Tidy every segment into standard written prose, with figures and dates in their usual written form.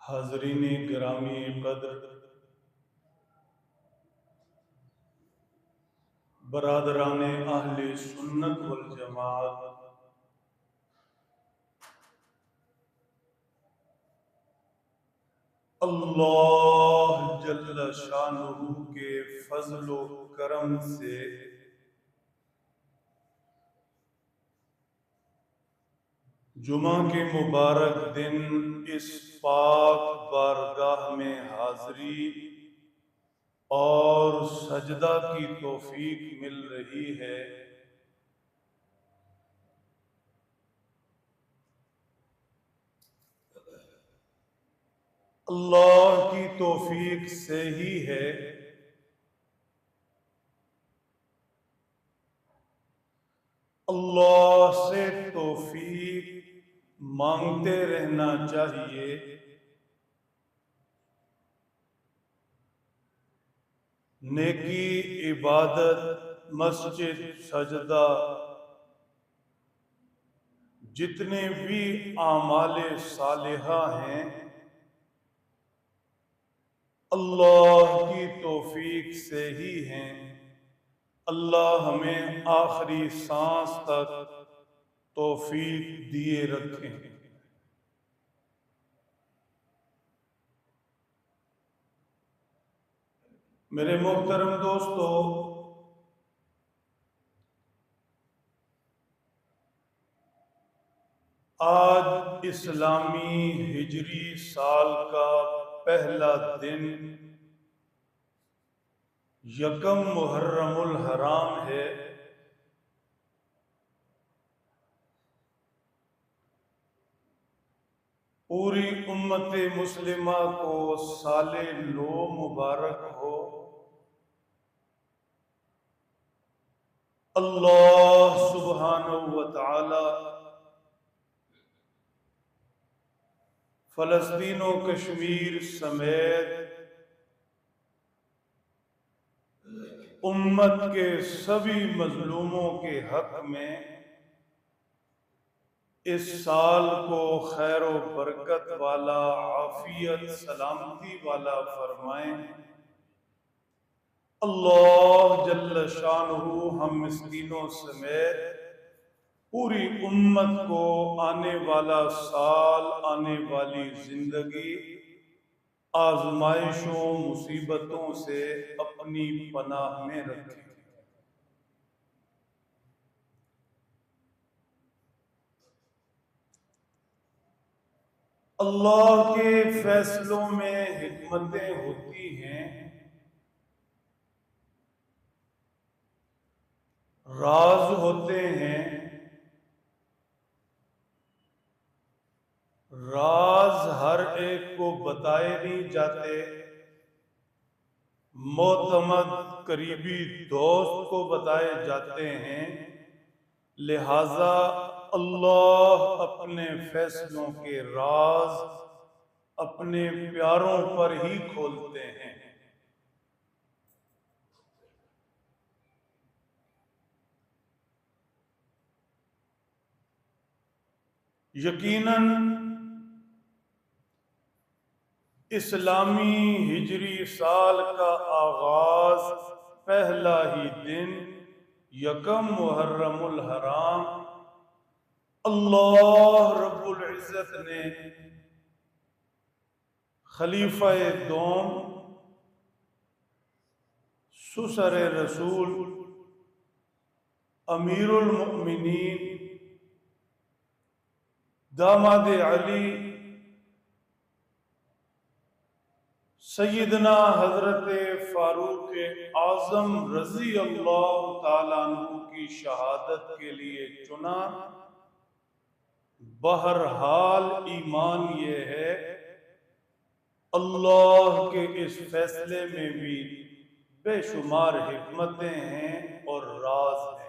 हाज़रीन गिरामी कद्र, बरादरान अहले सुन्नत वल जमात, अल्लाह जल्ल शानुहु के फजलो करम से जुमा के मुबारक दिन इस पाक बारगाह में हाज़री और सजदा की तौफीक मिल रही है। अल्लाह की तौफीक से ही है। अल्लाह से तौफीक मांगते रहना चाहिए। नेकी, इबादत, मस्जिद, सजदा, जितने भी आमाले सालिहा हैं, अल्लाह की तौफीक से ही हैं। अल्लाह हमें आखिरी सांस तक तौफीक दिए रखें। मेरे मोहतरम दोस्तों, आज इस्लामी हिजरी साल का पहला दिन यकम मुहर्रमुल हराम है। पूरी उम्मत मुस्लिमा को साले लो मुबारक हो। अल्लाह सुब्हानहु व तआला फलस्तीन व कश्मीर समेत उम्मत के सभी मजलूमों के हक में इस साल को खैर व बरकत वाला, आफियत सलामती वाला फरमाएं। अल्लाह जल्ल शानुहु हम मिस्कीनों समेत पूरी उम्मत को आने वाला साल, आने वाली जिंदगी आजमाइशों, मुसीबतों से अपनी पनाह में रखे। अल्लाह के फैसलों में हिकमतें होती हैं, राज होते हैं। राज हर एक को बताए नहीं जाते। मोतमद करीबी दोस्त को बताए जाते हैं। लिहाजा अल्लाह अपने फैसलों के राज अपने प्यारों पर ही खोलते हैं। यकीनन इस्लामी हिजरी साल का आगाज पहला ही दिन यकम मुहर्रमुल हराम अल्लाह रब्बुल इज्जत ने खलीफा दोम सुसर रसूल अमीरुल मुमिनीन दामाद अली सैयदना हजरत फारूक आजम रजी अल्लाह ताला अन्हु की शहादत के लिए चुना। बहरहाल ईमान ये है, अल्लाह के इस फैसले में भी बेशुमार हिकमतें हैं और राज हैं।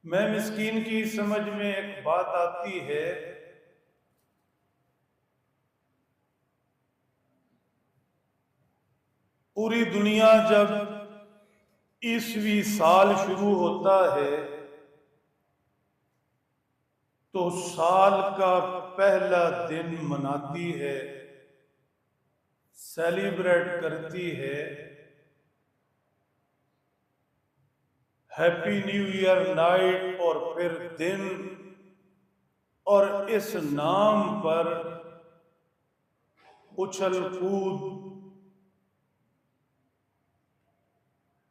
मैं मिस्कीन की समझ में एक बात आती है, पूरी दुनिया जब ईसवी साल शुरू होता है तो साल का पहला दिन मनाती है, सेलिब्रेट करती है, हैप्पी न्यू ईयर नाइट और फिर दिन, और इस नाम पर उछल कूद,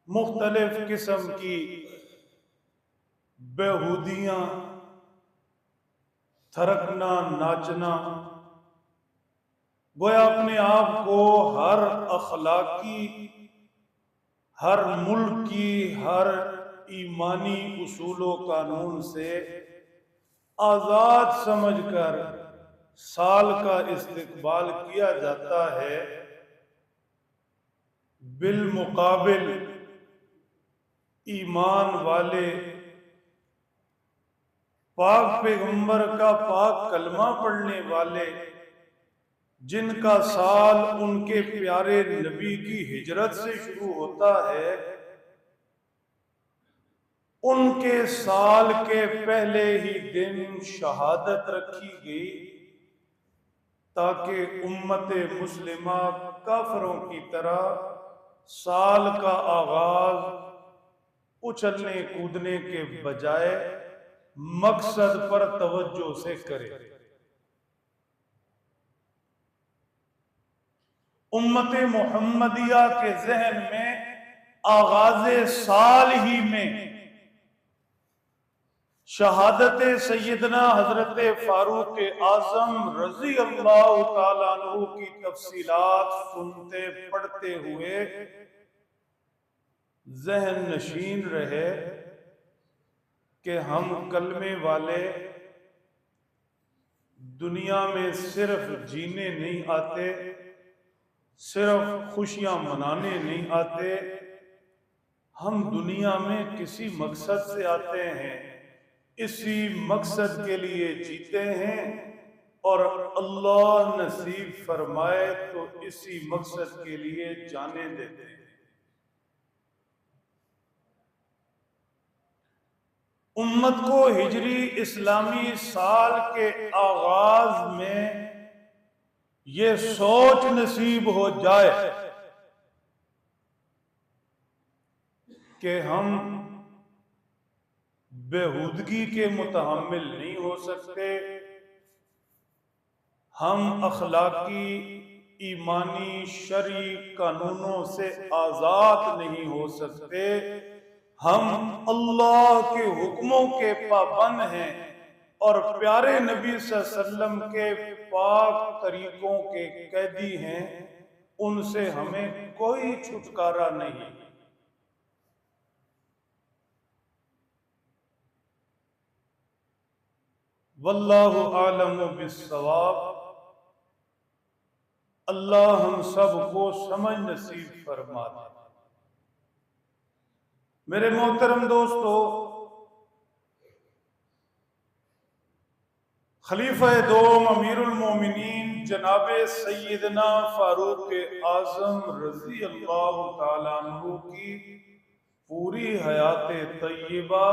मुख्तलिफ किस्म की बेहूदियां, थरकना, नाचना, गोया अपने आप को हर अखलाकी, हर मुल्क की, हर ईमानी उसूलों कानून से आजाद समझकर साल का इस्तिकबाल किया जाता है। बिलमुकाबिल ईमान वाले पाक पैगंबर का पाक कलमा पढ़ने वाले, जिनका साल उनके प्यारे नबी की हिजरत से शुरू होता है, उनके साल के पहले ही दिन शहादत रखी गई ताकि उम्मत मुस्लिमा काफरों की तरह साल का आगाज उछलने कूदने के बजाय मकसद पर तवज्जो से करे। उम्मत मोहम्मदिया के जहन में आगाज़े साल ही में शहादत सैयदना हजरत फारूक आजम रजी अल्लाह ताला अन्हु की तफसीलात सुनते पढ़ते हुए जहन नशीन रहे कि हम कलमे वाले दुनिया में सिर्फ जीने नहीं आते, सिर्फ खुशियां मनाने नहीं आते, हम दुनिया में किसी मकसद से आते हैं, इसी मकसद के लिए जीते हैं, और अल्लाह नसीब फरमाए तो इसी मकसद के लिए जाने देते हैं। उम्मत को हिजरी इस्लामी साल के आगाज में ये सोच नसीब हो जाए कि हम बेहूदगी के मुतहम्मिल नहीं हो सकते, हम अखलाकी, ईमानी, शरई कानूनों से आजाद नहीं हो सकते, हम अल्लाह के हुक्मों के पाबंद हैं और प्यारे नबी सल्लल्लाहु अलैहि वसल्लम के पाक तरीकों के कैदी हैं, उनसे हमें कोई छुटकारा नहीं। वल्लाहु आलम बिस्सवाब। अल्लाह हम सब को समझ नसीब फरमा दे। मेरे मोहतरम दोस्तों, खलीफा दोम अमीरुल मोमिनीन जनाबे सैयदना फारूक आजम रजी अल्लाह ताला अन्हु की पूरी हयात तय्यबा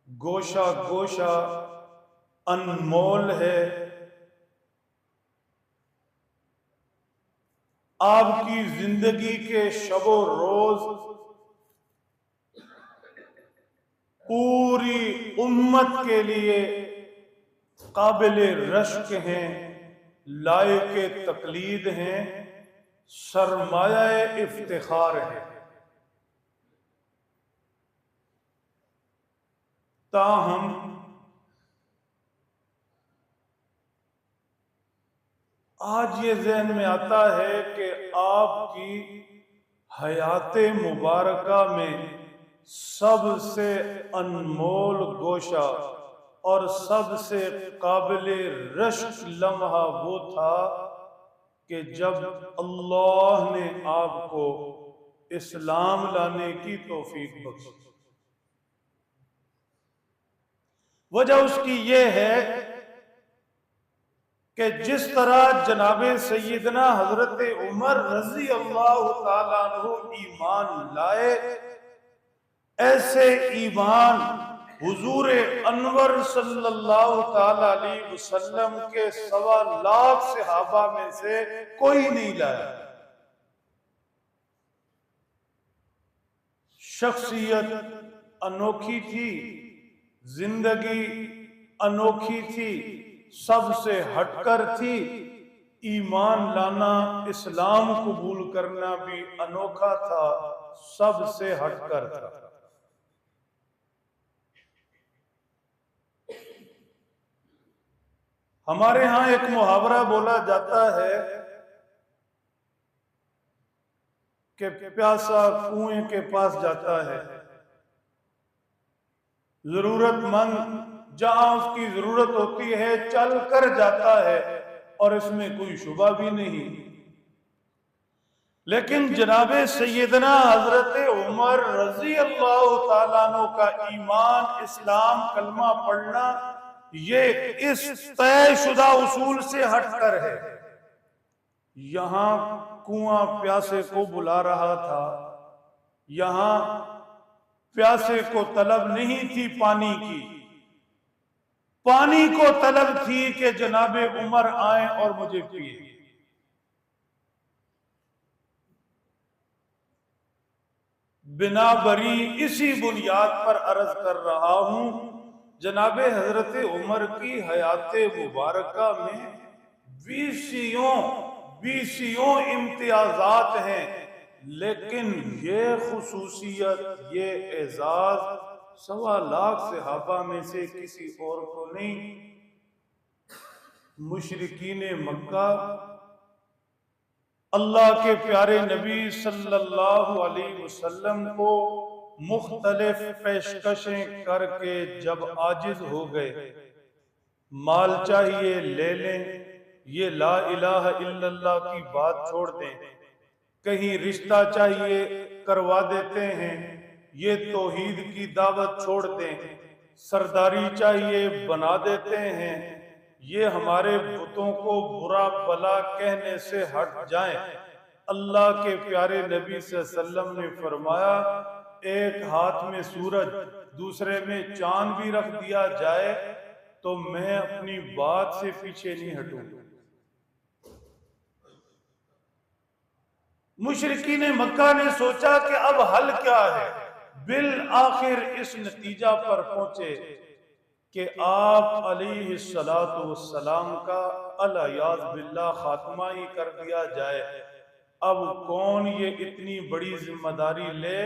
गोशा गोशा अनमोल है। आपकी जिंदगी के शबो रोज पूरी उम्मत के लिए काबिले रश्क हैं, लायके तकलीद हैं, सरमाया इफ्तिखार है। ताहम आज ये जहन में आता है कि आपकी हयात मुबारका में सबसे अनमोल गोशा और सबसे काबिले रश्क लम्हा वो था कि जब अल्लाह ने आपको इस्लाम लाने की तौफीक बख्शी। वजह उसकी ये है कि जिस तरह जनाबे सैयदना हजरत उमर रजी अल्लाह ताला अन्हु ईमान लाए, ऐसे ईमान हुजूर अनवर सल्लल्लाहु ताला अलैहि वसल्लम के 1.25 लाख सहाबा में से कोई नहीं लाया। शख्सियत अनोखी थी, जिंदगी अनोखी थी, सबसे हटकर थी। ईमान लाना, इस्लाम कबूल करना भी अनोखा था, सबसे हटकर था। हमारे यहां एक मुहावरा बोला जाता है कि प्यासा कुएं के पास जाता है। जरूरतमंद जहां उसकी जरूरत होती है चल कर जाता है, और इसमें कोई शुबा भी नहीं। लेकिन जनाबे सैयदना हजरत उमर रजी अल्लाह ताला अन्हु का ईमान, इस्लाम, कलमा पढ़ना, ये इस तयशुदा उसूल से हटकर है। यहां कुआं प्यासे को बुला रहा था, यहां प्यासे को तलब नहीं थी पानी की, पानी को तलब थी कि जनाबे उमर आए और मुझे पिए। बिना बरी इसी बुनियाद पर अर्ज कर रहा हूं, जनाबे हजरत उमर की हयाते मुबारका में बीसियों इम्तियाजात हैं, लेकिन ये खुसूसियत, ये एजाज 1.25 लाख सहाबा में से किसी और को नहीं। मुशरिकीन मक्का अल्लाह के प्यारे नबी सल्लल्लाहु अलैहि वसल्लम को मुख्तलिफ पेशकशें करके जब आजिज हो गए, माल चाहिए ले लें, ये ला इलाहा इल्लल्लाह की बात छोड़ दें, कहीं रिश्ता चाहिए करवा देते हैं, ये तौहीद की दावत छोड़ दें, सरदारी चाहिए बना देते हैं, ये हमारे बुतों को बुरा भला कहने से हट जाएं। अल्लाह के प्यारे नबी सल्लल्लाहु अलैहि वसल्लम ने फरमाया, एक हाथ में सूरज दूसरे में चांद भी रख दिया जाए तो मैं अपनी बात से पीछे नहीं हटूंगा। मुशरिकीन मक्का ने सोचा कि अब हल क्या है। बिल आखिर इस नतीजा पर पहुंचे कि आप अलैहिस्सलातु वस्सलाम का अल-याज़ बिल्लाह खात्मा ही कर दिया जाए। अब कौन ये इतनी बड़ी जिम्मेदारी ले।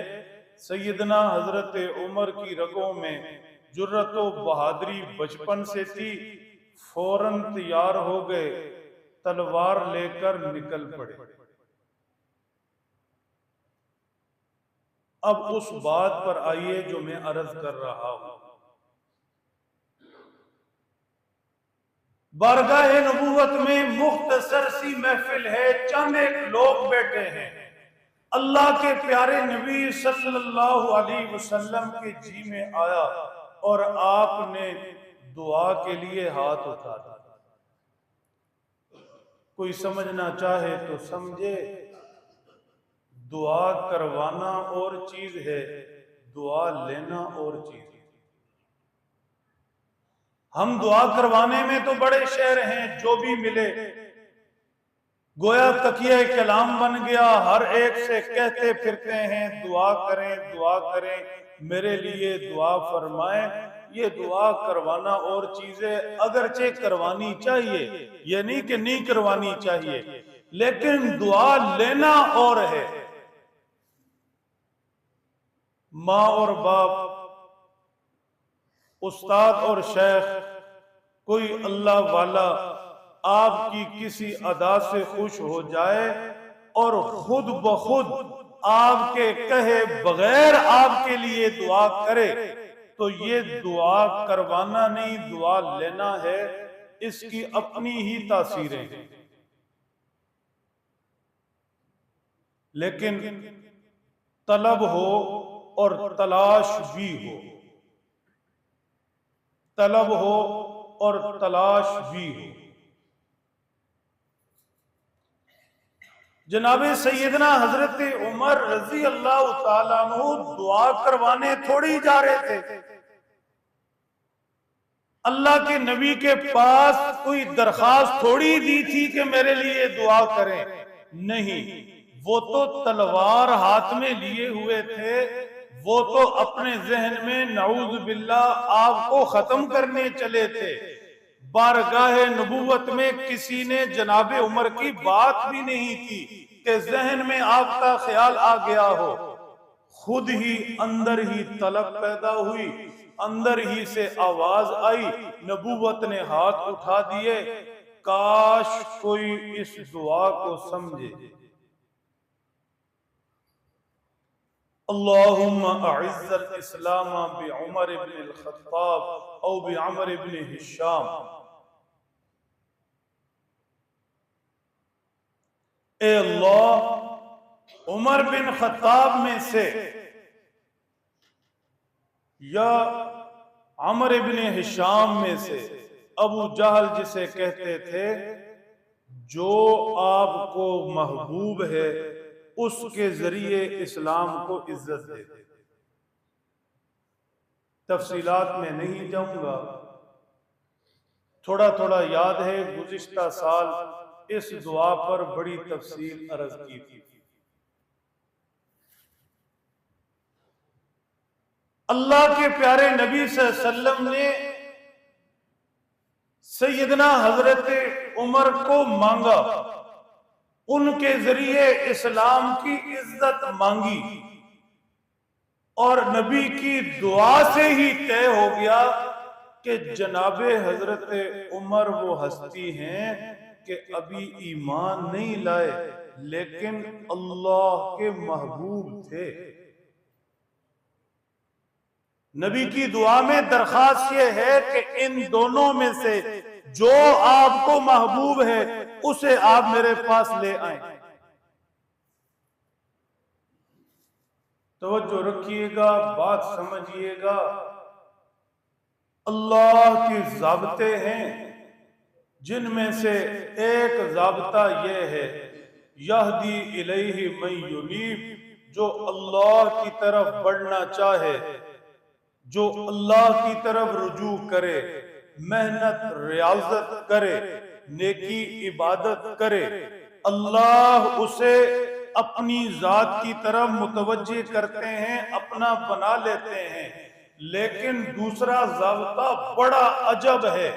सैयदना हजरत उमर की रगों में जुर्रत व बहादुरी बचपन से थी, फौरन तैयार हो गए, तलवार लेकर निकल पड़े। अब उस बात पर आइए जो मैं अर्ज कर रहा हूं। बारगाह नबूवत में मुख्तसर सी महफिल है, चंद एक लोग बैठे हैं। अल्लाह के प्यारे नबी सल्लल्लाहु अलैहि वसल्लम के जी में आया और आपने दुआ के लिए हाथ उठा दिया। कोई समझना चाहे तो समझे, दुआ करवाना और चीज है, दुआ लेना और चीज है। हम दुआ करवाने में तो बड़े शेर हैं, जो भी मिले गोया तकिया कलाम बन गया, हर एक से कहते फिरते हैं दुआ करें, मेरे लिए दुआ फरमाएं। ये दुआ करवाना और चीजें अगरचे करवानी चाहिए, ये नहीं कि नहीं करवानी चाहिए, लेकिन दुआ लेना और है। माँ और बाप, उस्ताद और शेख, कोई अल्लाह वाला आपकी किसी अदा से खुश हो जाए और खुद ब खुद आपके कहे बगैर आपके लिए दुआ करे, तो ये दुआ करवाना नहीं, दुआ लेना है। इसकी अपनी ही तासीरें हैं। लेकिन तलब हो और तलाश भी हो, तलब हो और तलाश भी हो। जनाबे सैयदना हजरत उमर रजी अल्लाह तआला अन्हु दुआ करवाने थोड़ी जा रहे थे, अल्लाह के नबी के पास कोई दरखास्त थोड़ी दी थी कि मेरे लिए दुआ करें, नहीं, वो तो तलवार हाथ में लिए हुए थे, वो तो अपने जहन में नऊज़ बिल्लाह आपको खत्म करने चले थे। बारगाह नबूवत में किसी ने जनाबे उमर की बात भी नहीं की कि जहन में आपका ख्याल आ गया हो। खुद ही अंदर ही तलब पैदा हुई, अंदर ही से आवाज आई, नबूवत ने हाथ उठा दिए। काश कोई इस दुआ को समझे। अल्लाहुम्मा अइज़्ज़ल इस्लाम बि उमर इब्न अल-खत्ताब औ बि अमर इब्न हिशाम। ए अल्लाह, उमर बिन खत्ताब में से या अमर इब्न हिशाम में से अबू जहल जिसे कहते थे, जो आपको महबूब है उसके जरिए इस्लाम को इज्जत दे। तफसीलात में नहीं जाऊंगा, थोड़ा थोड़ा याद है गुज़िश्ता साल इस दुआ पर बड़ी तफसील अर्ज की थी। अल्लाह के प्यारे नबी सल्लल्लाहु अलैहि वसल्लम ने सैयदना हजरत उमर को मांगा, उनके जरिए इस्लाम की इज्जत मांगी, और नबी की दुआ से ही तय हो गया कि जनाबे हजरत उमर वो हस्ती हैं कि अभी ईमान नहीं लाए लेकिन अल्लाह के महबूब थे। नबी की दुआ में दरखास्त ये है कि इन दोनों में से जो आपको महबूब है उसे आप मेरे पास ले आए। तवज्जो रखिएगा, बात समझिएगा। अल्लाह के ज़ाब्ते हैं, जिनमें से एक ज़ाब्ता यह है, यहदी इलैहि मन युनीब, जो अल्लाह की तरफ बढ़ना चाहे, जो अल्लाह की तरफ रुजू करे, मेहनत रियाजत करे, नेकी इबादत करे, अल्लाह उसे अपनी जात की तरफ मुतवज्जे करते हैं, अपना बना लेते हैं। लेकिन दूसरा ज़ाब्ता बड़ा अजब है,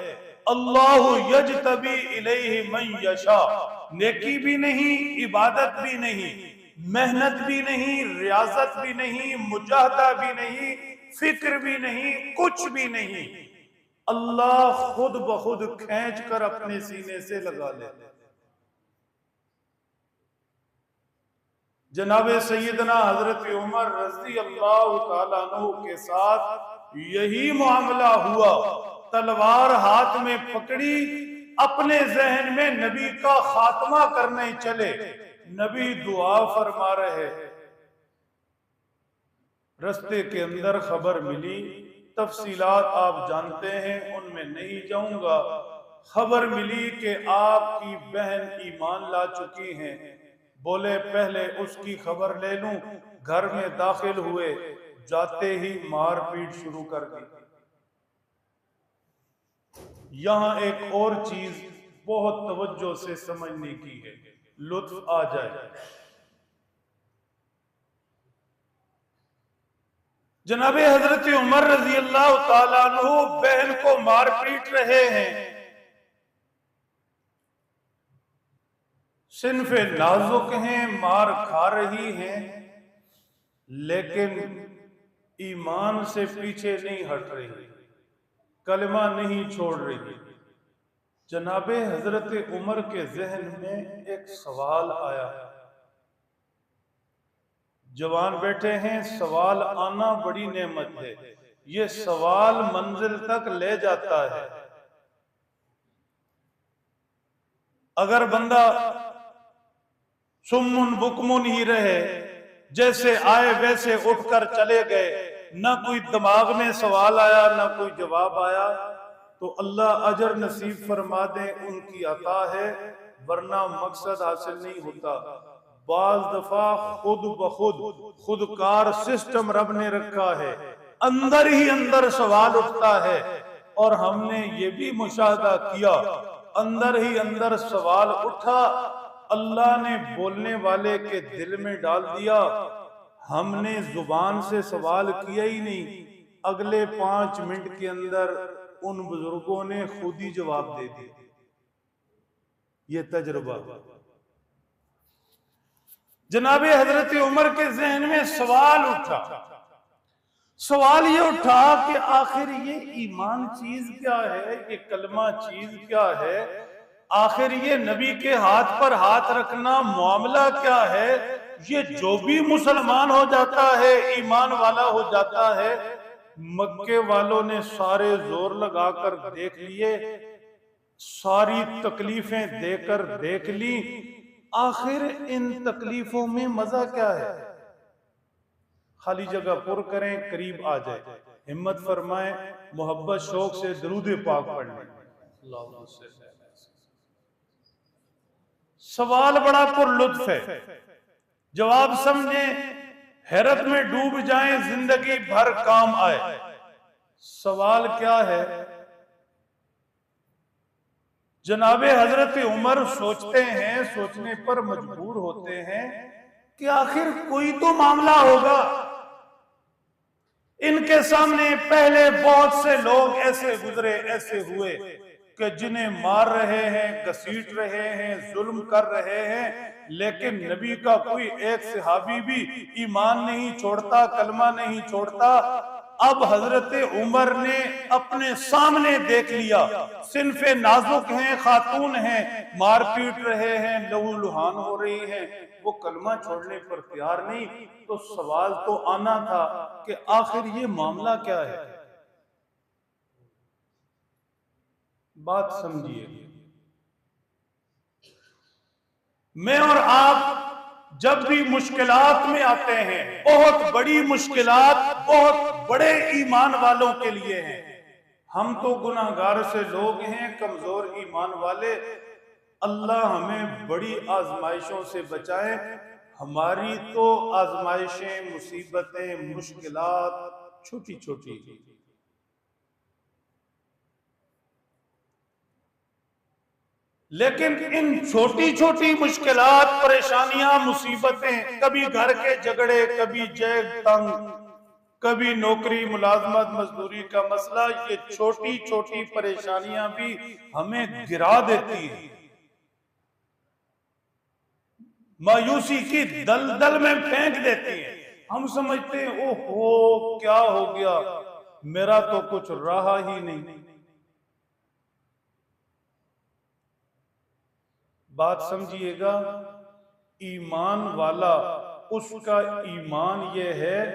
अल्लाहु यजतबी इलैहि मन यशा। नेकी भी नहीं, इबादत भी नहीं, मेहनत भी नहीं, रियाजत भी नहीं, मुजाहदा भी नहीं, फिक्र भी नहीं, कुछ भी नहीं, अल्लाह खुद ब खुद खींच कर अपने सीने से लगा लेते। जनाबे सैयदना हजरत उमर रज़ी अल्लाह तआला अन्हु के साथ यही मामला हुआ। तलवार हाथ में पकड़ी, अपने जहन में नबी का खात्मा करने चले, नबी दुआ फरमा रहे। रस्ते के अंदर खबर मिली, तफसीलात आप जानते हैं, उनमें नहीं जाऊंगा। खबर मिली कि आपकी बहन ईमान ला चुकी हैं। बोले पहले उसकी खबर ले लूं। घर में दाखिल हुए, जाते ही मारपीट शुरू कर दी। यहां एक और चीज बहुत तवज्जो से समझने की है, लुत्फ आ जाए। जनाबे हजरत उमर रजी अल्लाह तआला अन्हु बहन को मार पीट रहे हैं। सिनफे नाजुक हैं, मार खा रही हैं, लेकिन ईमान से पीछे नहीं हट रही, कलमा नहीं छोड़ रही। जनाबे हजरत उमर के जहन में एक सवाल आया। जवान बैठे हैं, सवाल आना बड़ी नेमत है, ये सवाल मंजिल तक ले जाता है। अगर बंदा सुम्मुन बुकमुन ही रहे, जैसे आए वैसे उठकर चले गए, ना कोई दिमाग में सवाल आया ना कोई जवाब आया, तो अल्लाह अजर नसीब फरमा दे, उनकी अता है, वरना मकसद हासिल नहीं होता। बाज दफा खुद ब खुदकार सिस्टम रब ने रखा है, अंदर ही अंदर सवाल उठता है और हमने ये भी मुशाहदा किया, अंदर ही अंदर सवाल उठा, अल्लाह ने बोलने वाले के दिल में डाल दिया। हमने जुबान से सवाल किया ही नहीं, अगले 5 मिनट के अंदर उन बुजुर्गों ने खुद ही जवाब दे दिया। ये तजुर्बा। जनाबे हजरत उमर के जहन में सवाल उठा, सवाल ये उठा कि आखिर ये ईमान चीज क्या है, ये कलमा चीज क्या है, आखिर ये नबी के हाथ पर हाथ रखना मामला क्या है। ये जो भी मुसलमान हो जाता है, ईमान वाला हो जाता है। मक्के वालों ने सारे जोर लगाकर देख लिए, सारी तकलीफें देकर देख ली, आखिर इन तकलीफों में मजा क्या है। खाली जगह पुर करें, करीब आ जाए, हिम्मत फरमाएं, मोहब्बत शौक से दरूद पाक पढ़ने। सवाल बड़ा पुरलुत्फ है, जवाब समझे, हैरत में डूब जाएं, जिंदगी भर काम आए। सवाल क्या है? जनाबे हजरत उमर सोचते हैं, सोचने पर मजबूर होते हैं कि आखिर कोई तो मामला होगा। इनके सामने पहले बहुत से लोग ऐसे गुजरे, ऐसे हुए कि जिन्हें मार रहे हैं, घसीट रहे हैं, जुल्म कर रहे हैं, लेकिन नबी का कोई एक सहाबी भी ईमान नहीं छोड़ता, कलमा नहीं छोड़ता। अब हजरत उमर ने अपने सामने देख लिया, सिनफे नाजुक हैं, खातून हैं, मार पीट रहे हैं, लहू लुहान हो रही है, वो कलमा छोड़ने पर तैयार नहीं। तो सवाल तो आना था कि आखिर ये मामला क्या है। बात समझिए, मैं और आप जब भी मुश्किलात में आते हैं, बहुत बड़ी मुश्किलात बहुत बड़े ईमान वालों के लिए हैं। हम तो गुनाहगार से लोग हैं, कमजोर ईमान वाले। अल्लाह हमें बड़ी आजमाइशों से बचाए। हमारी तो आजमाइशें, मुसीबतें, मुश्किलात छोटी छोटी, लेकिन इन छोटी छोटी मुश्किलात, परेशानियां, मुसीबतें, कभी घर के झगड़े, कभी जेब तंग, कभी नौकरी मुलाजमत मजदूरी का मसला, ये छोटी छोटी परेशानियां भी हमें गिरा देती है, मायूसी की दलदल में फेंक देती है। हम समझते हैं ओहो क्या हो गया, मेरा तो कुछ रहा ही नहीं। बात समझिएगा, ईमान वाला, उसका ईमान यह है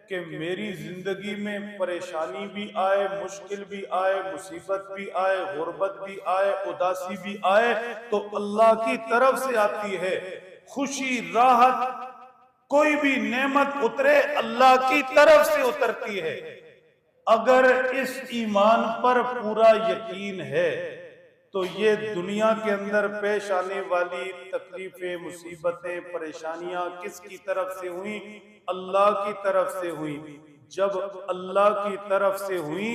कि मेरी जिंदगी में परेशानी भी आए, मुश्किल भी आए, मुसीबत भी आए, गुर्बत भी आए, उदासी भी आए, तो अल्लाह की तरफ से आती है। खुशी, राहत, कोई भी नेमत उतरे, अल्लाह की तरफ से उतरती है। अगर इस ईमान पर पूरा यकीन है तो ये दुनिया के अंदर पेश आने वाली तकलीफें, मुसीबतें, परेशानियां किसकी तरफ से हुई? अल्लाह की तरफ से हुई। जब अल्लाह की तरफ से हुई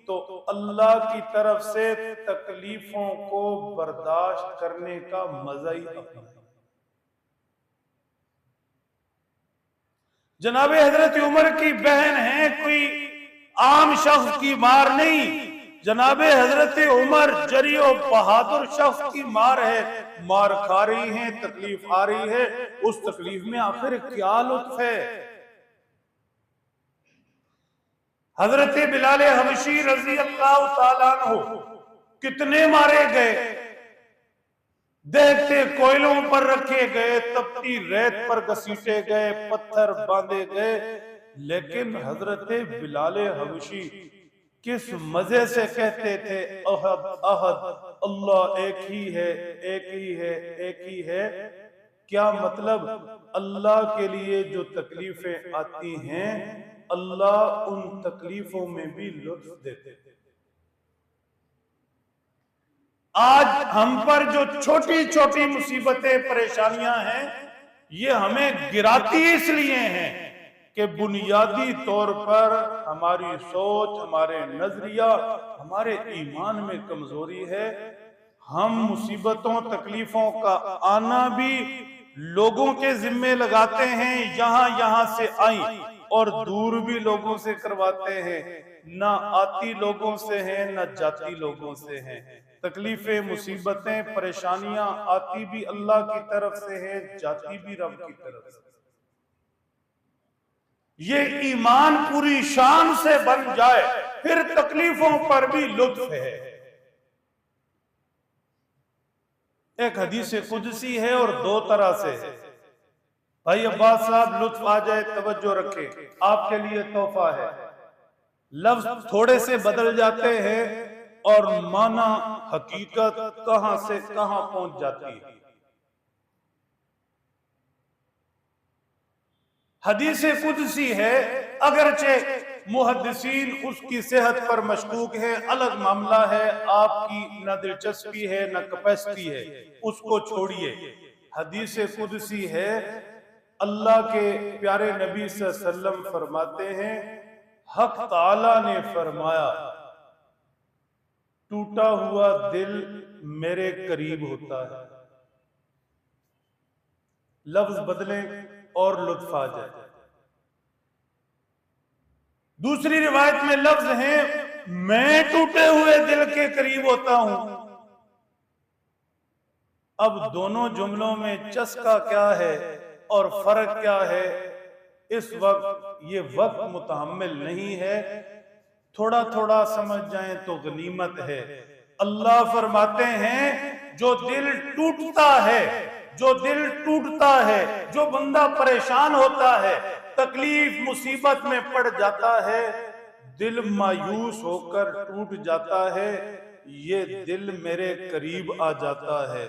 तो अल्लाह की तरफ से तकलीफों को बर्दाश्त करने का मजा ही अपना। जनाबे हजरत उमर की बहन है, कोई आम शख्स की मार नहीं। जनाबे हजरत उमर जरियो बहादुर शख्स की मार है, मार खा रही है, तकलीफ आ रही है। उस तकलीफ में आखिर क्या लुत्फ है? हजरत बिलाल हबशी रजी अल्लाह तआला अन्हु कितने मारे गए, देखते कोयलों पर रखे गए, तपती रेत पर घसीटे गए, पत्थर बांधे गए, लेकिन हजरत बिलाल हबशी किस मजे से कहते थे अहद अहद, अल्लाह एक ही है, एक ही है, एक ही है। क्या मतलब? अल्लाह के लिए जो तकलीफें आती हैं, अल्लाह उन तकलीफों में भी लुत्फ देते। आज हम पर जो छोटी छोटी मुसीबतें, परेशानियां हैं, ये हमें गिराती इसलिए हैं कि बुनियादी तौर पर हमारी सोच, हमारे नजरिया, हमारे ईमान में कमजोरी है। हम मुसीबतों तकलीफों का आना भी लोगों के जिम्मे लगाते हैं, यहां से आई, और दूर भी लोगों से करवाते हैं। ना आती लोगों से हैं, ना जाती लोगों से हैं। तकलीफें, मुसीबतें, परेशानियां आती भी अल्लाह की तरफ से है, जाती भी रब की तरफ से। ये ईमान पूरी शान से बन जाए, फिर तकलीफों पर भी लुत्फ है। एक हदीस कुदसी है और दो तरह से है। भाई अब्बास साहब, लुत्फ आ जाए, तवज्जो रखे, आपके लिए तोहफा है। लफ्ज थोड़े से बदल जाते हैं और माना, हकीकत कहां से कहां पहुंच जाती है। हदीस कुदसी है, अगरचे मुहद्दिसीन उसकी सेहत पर मशकूक है, अलग मामला है, आपकी न दिलचस्पी है न कैपेसिटी है, उसको छोड़िए। हदीस कुदसी है, अल्लाह के प्यारे नबी सल्लल्लाहु अलैहि वसल्लम फरमाते हैं, हक ताला ने फरमाया, टूटा हुआ दिल मेरे करीब होता है। लफ्ज बदलें और लुत्फ आ जाए। दूसरी रिवायत में लफ्ज है, मैं टूटे हुए दिल के करीब होता हूं। अब दोनों जुमलों में चस्का क्या है और फर्क क्या है, इस वक्त ये वक्त मुतहम्मिल नहीं है। थोड़ा थोड़ा समझ जाएं तो गनीमत है। अल्लाह फरमाते हैं, जो दिल टूटता है, जो दिल टूटता है, जो बंदा परेशान होता है, तकलीफ मुसीबत में पड़ जाता है, दिल मायूस होकर टूट जाता है, ये दिल मेरे करीब आ जाता है।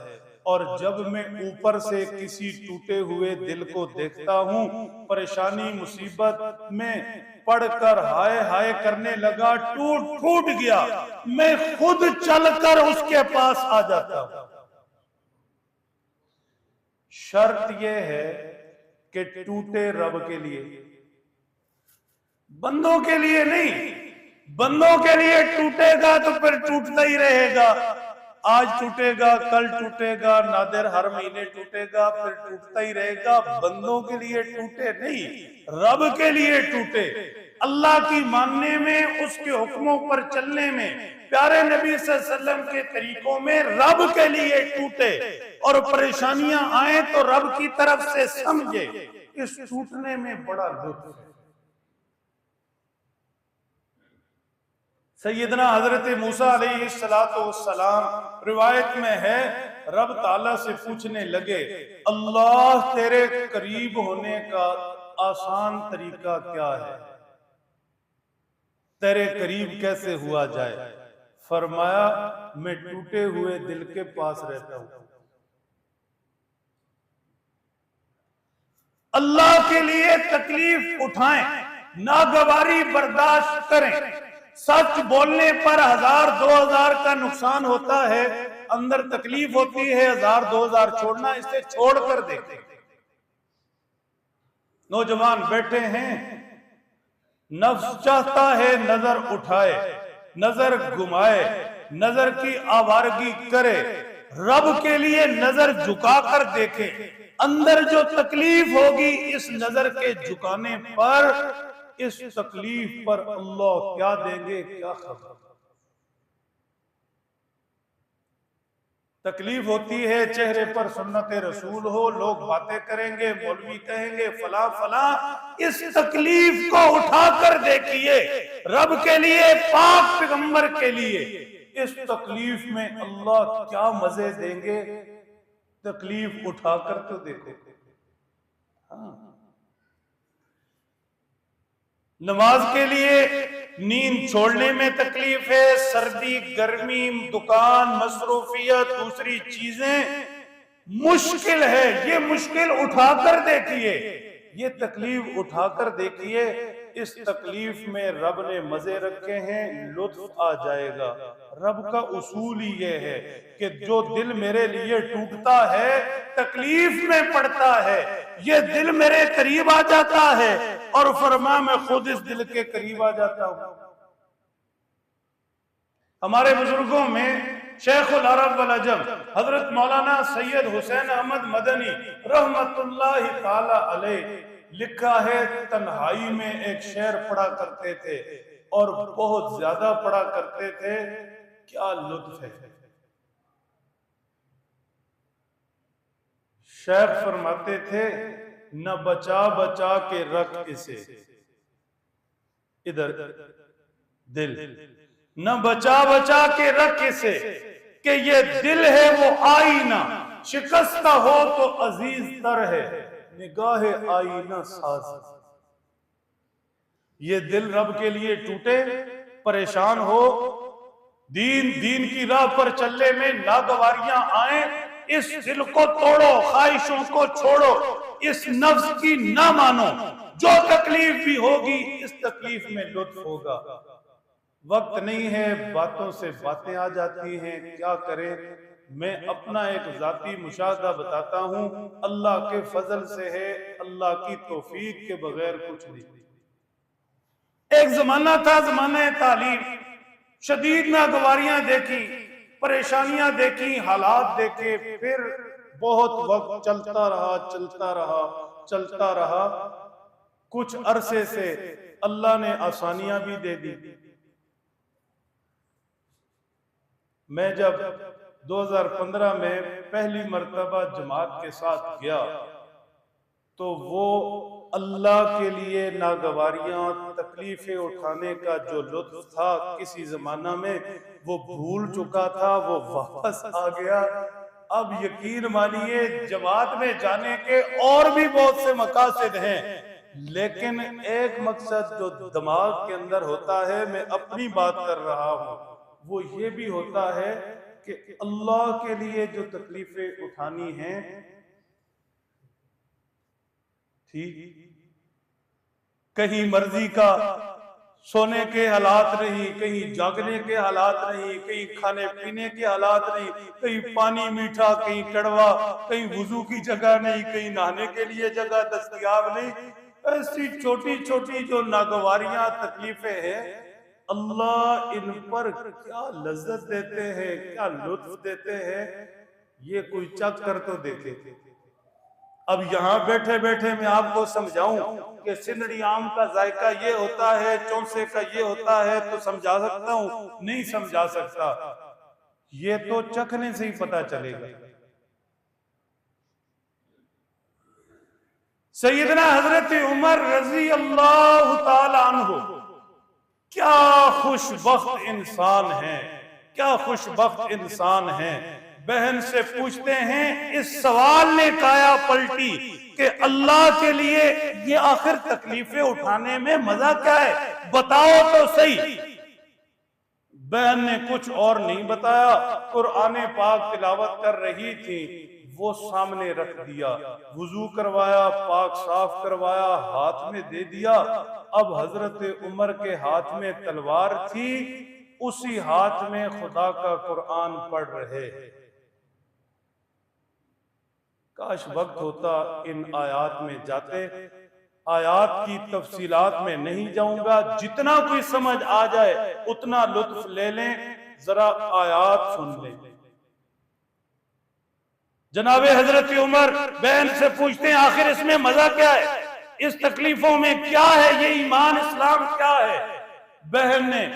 और जब मैं ऊपर से किसी टूटे हुए दिल को देखता हूं, परेशानी मुसीबत में पढ़कर हाय हाय करने लगा, टूट फूट गया, मैं खुद चलकर उसके पास आ जाता हूं। शर्त यह है कि टूटे रब के लिए, बंदों के लिए नहीं। बंदों के लिए टूटेगा तो फिर टूटता ही रहेगा। आज टूटेगा, कल टूटेगा, नादिर हर महीने टूटेगा, फिर टूटता ही रहेगा। बंदों के लिए टूटे नहीं, रब के लिए टूटे। अल्लाह की मानने में, उसके हुक्मों पर चलने में, प्यारे नबी सल्लल्लाहु अलैहि वसल्लम के तरीकों में रब के लिए टूटे। और परेशानियां आए तो रब की तरफ से समझे, इस टूटने में बड़ा लुत्फ है। सैयदना हजरत मूसा अलैहिस्सलाम रिवायत में है, रब ताला से पूछने लगे, अल्लाह तेरे करीब होने का आसान तरीका क्या है, तेरे करीब कैसे हुआ जाए? फरमाया, मैं टूटे हुए दिल के पास रहता हूं। अल्लाह के लिए तकलीफ उठाएं, नागवारी बर्दाश्त करें। सच बोलने पर 1000-2000 का नुकसान होता है, अंदर तकलीफ होती है, 1000-2000 छोड़ना, इसे छोड़कर देखें। नौजवान बैठे हैं, नफ्स चाहता है नजर उठाए, नजर घुमाए, नजर की आवारगी करे, रब के लिए नजर झुकाकर देखे। अंदर जो तकलीफ होगी इस नजर के झुकाने पर, इस तकलीफ पर अल्लाह क्या देंगे, क्या खबर। तकलीफ होती है, चेहरे पर सुन्नत रसूल हो, लोग बातें करेंगे, मौलवी कहेंगे फला फला। इस तकलीफ को उठाकर देखिए, रब के लिए, पाक पैगंबर के लिए। इस तकलीफ में अल्लाह क्या मजे देंगे, तकलीफ उठाकर तो देखो। हाँ, नमाज के लिए नींद छोड़ने में तकलीफ है, सर्दी गर्मी, दुकान, मसरूफियत, दूसरी चीजें मुश्किल है, ये मुश्किल उठाकर देखिए, ये तकलीफ उठाकर देखिए। इस तकलीफ में रब ने मजे रखे हैं, लुत्फ आ जाएगा। रब का उसूल ही ये है कि जो दिल मेरे लिए टूटता है, तकलीफ में पड़ता है, ये दिल मेरे करीब आ जाता है और फरमाया मैं खुद इस दिल के करीब आ जाता हूं। हमारे बुजुर्गों में शेखुल अरब वल अजम हजरत मौलाना सैयद हुसैन अहमद मदनी रहमतुल्लाहि ताला अलैह लिखा है, तन्हाई में एक शेर पढ़ा करते थे और बहुत ज्यादा पढ़ा करते थे। क्या लुत्फ है। शेख फरमाते थे, न बचा बचा के रख इसे, इधर दिल, न बचा बचा के रख इसे, कि ये दिल है वो आईना, शिकस्ता हो तो अजीज तर है, निगाह आईना साज। ये दिल रब के लिए टूटे, परेशान हो, दीन की राह पर चलने में नागवारियां आए, इस दिल को तोड़ो, ख्वाहिशों को छोड़ो, इस नफ्स की ना मानो, जो तकलीफ भी होगी इस तकलीफ में लुत्फ होगा। वक्त नहीं है, बातों से बातें आ जाती हैं, क्या करें। मैं अपना एक जाती मुशाहदा बताता हूं, अल्लाह के फजल से है, अल्लाह की तौफीक के बगैर कुछ नहीं। एक जमाना था, जमाना तालीम, शदीद नागवारियां देखी, परेशानियां देखी, हालात देखे, फिर बहुत वक्त चलता रहा चलता रहा चलता रहा। कुछ अरसे से अल्लाह ने आसानियां भी दे दी। मैं जब 2015 में पहली मर्तबा जमात के साथ गया तो वो अल्लाह के लिए नागवारियां, तकलीफें उठाने का जो लुत्फ था किसी जमाना में वो भूल चुका था, वो वापस आ गया। अब यकीन मानिए जमात में जाने के और भी बहुत से मकासद हैं, लेकिन एक मकसद जो दिमाग के अंदर होता है, मैं अपनी बात कर रहा हूं, वो ये भी होता है कि अल्लाह के लिए जो तकलीफें उठानी हैं, ठीक, कहीं मर्जी का सोने के हालात नहीं, कहीं जागने के हालात नहीं, कहीं खाने पीने के हालात नहीं, कहीं पानी मीठा, कहीं कड़वा, कहीं वुजू की जगह नहीं, कहीं नहाने के लिए जगह दस्तयाब नहीं। ऐसी छोटी छोटी जो नागवारियां, तकलीफें हैं, अल्लाह इन पर क्या लज्जत देते हैं, क्या लुत्फ देते हैं, ये कोई चख कर तो देखे। अब यहाँ बैठे बैठे मैं आपको समझाऊं कि सिंदड़ी आम का जायका ये होता है, चौंसे का ये होता है, तो समझा सकता हूं? नहीं समझा सकता। ये तो चखने से ही पता चलेगा। सैयदना हजरत उमर रजी अल्लाह ताला अन्हु क्या खुशबख्त इंसान है, क्या खुशबख्त इंसान है। बहन से पूछते हैं, इस सवाल ने काया पलटी कि अल्लाह के लिए ये आखिर तकलीफें उठाने में मजा क्या है, बताओ तो सही। बहन ने कुछ और नहीं बताया, कुरान पाक तिलावत कर रही थी, वो सामने रख दिया, वुजू करवाया, पाक साफ करवाया, हाथ में दे दिया। अब हजरत उमर के हाथ में तलवार थी, उसी हाथ में खुदा का कुरान पढ़ रहे। काश वक्त होता इन आयात में जाते। आयात की तफसीलात में नहीं जाऊंगा, जितना कोई समझ आ जाए उतना लुत्फ ले लें। जरा आयात सुन लें। जनाबे हजरत उमर बहन से पूछते हैं, आखिर इसमें मजा क्या है, इस तकलीफों में क्या है, ये ईमान इस्लाम क्या है। बहन ने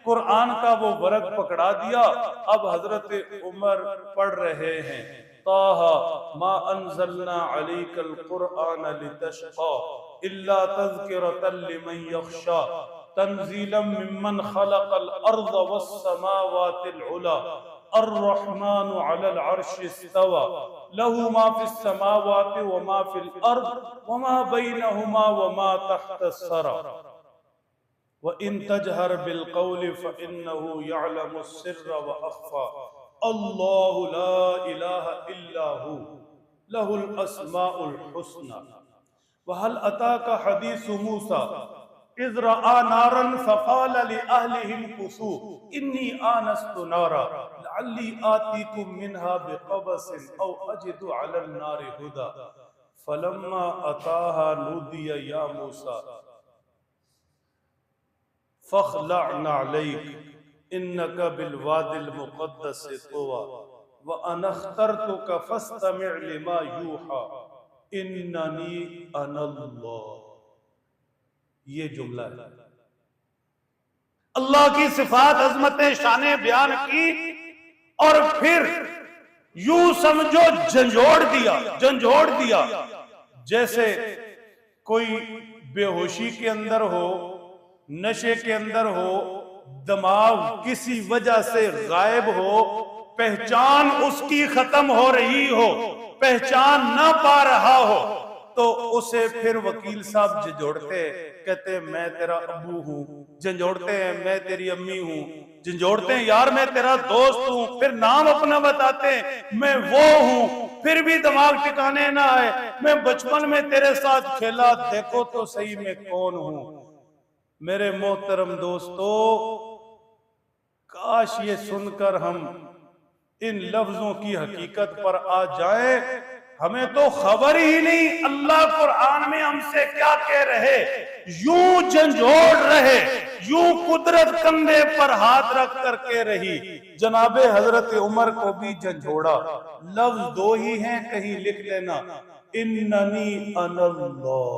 कुरान का वो वर्क पकड़ा दिया। अब हजरत उमर पढ़ रहे हैं, ताहा मा अंज़लना अलैकल कुरआन लितशक़ा इल्ला तज़किरतन लिमन यख़शा तंज़ीलन मिम्मन खलक़ल अर्ज़ वस्समावातिल उला अर्रहमानु अलल अर्शि इस्तवा लहू मा फिस समावाति व मा फिल अर्ज़ व मा बैनहुमा व मा तहतस सरा व इन तजहर बिल क़ौलि फ़इन्नहु यअलमुस सिर्र व अख़फ़ा अल्लाहु ला इलाहा इल्ला हु लहुल अस्माउल हुस्ना व हल अताका हदीसु मूसा इज़ रआ नारन फ़क़ाल लिअहलिहिम कुसू इन्नी आनस्तु नारा लअल्ली आतीकुम मिन्हा बिक़बसिन औ अजिदु अलन नारि हुदा फलम्मा अताहा नूदिया या मूसा फख्लअना अलैक इन्नका बिलवादिल मुक़द्दस तुवा व अना अख्तरतुका फस्तमि' लिमा यूहा इन्ननी अनल्लाह। ये जुमला है। अल्लाह की सिफात, अजमतें, शाने बयान की और फिर यूं समझो झंझोड़ दिया जैसे कोई बेहोशी के अंदर हो, नशे के अंदर हो, दिमाग किसी वजह से गायब हो, पहचान उसकी खत्म हो रही हो, पहचान ना पा रहा हो, तो उसे फिर वकील साहब झंझोड़ते, कहते मैं तेरा अब्बू हूं, झंझोड़ते हैं मैं तेरी अम्मी हूं, झंझोड़ते हैं यार मैं तेरा दोस्त हूं, फिर नाम अपना बताते हैं मैं वो हूं, फिर भी दिमाग ठिकाने ना आए, मैं बचपन में तेरे साथ खेला, देखो तो सही मैं कौन हूं। मेरे मोहतरम दोस्तों, काश ये सुनकर हम इन लफ्जों की हकीकत पर आ जाएं। हमें तो खबर ही नहीं अल्लाह कुरान में हमसे क्या कह रहे, यूं झंझोड़ रहे, यूं कुदरत कंधे पर हाथ रख कर कह रही। जनाबे हजरत उमर को भी झंझोड़ा। लफ्ज दो ही हैं, कहीं लिख लेना, इन्ननी अनल्लाह।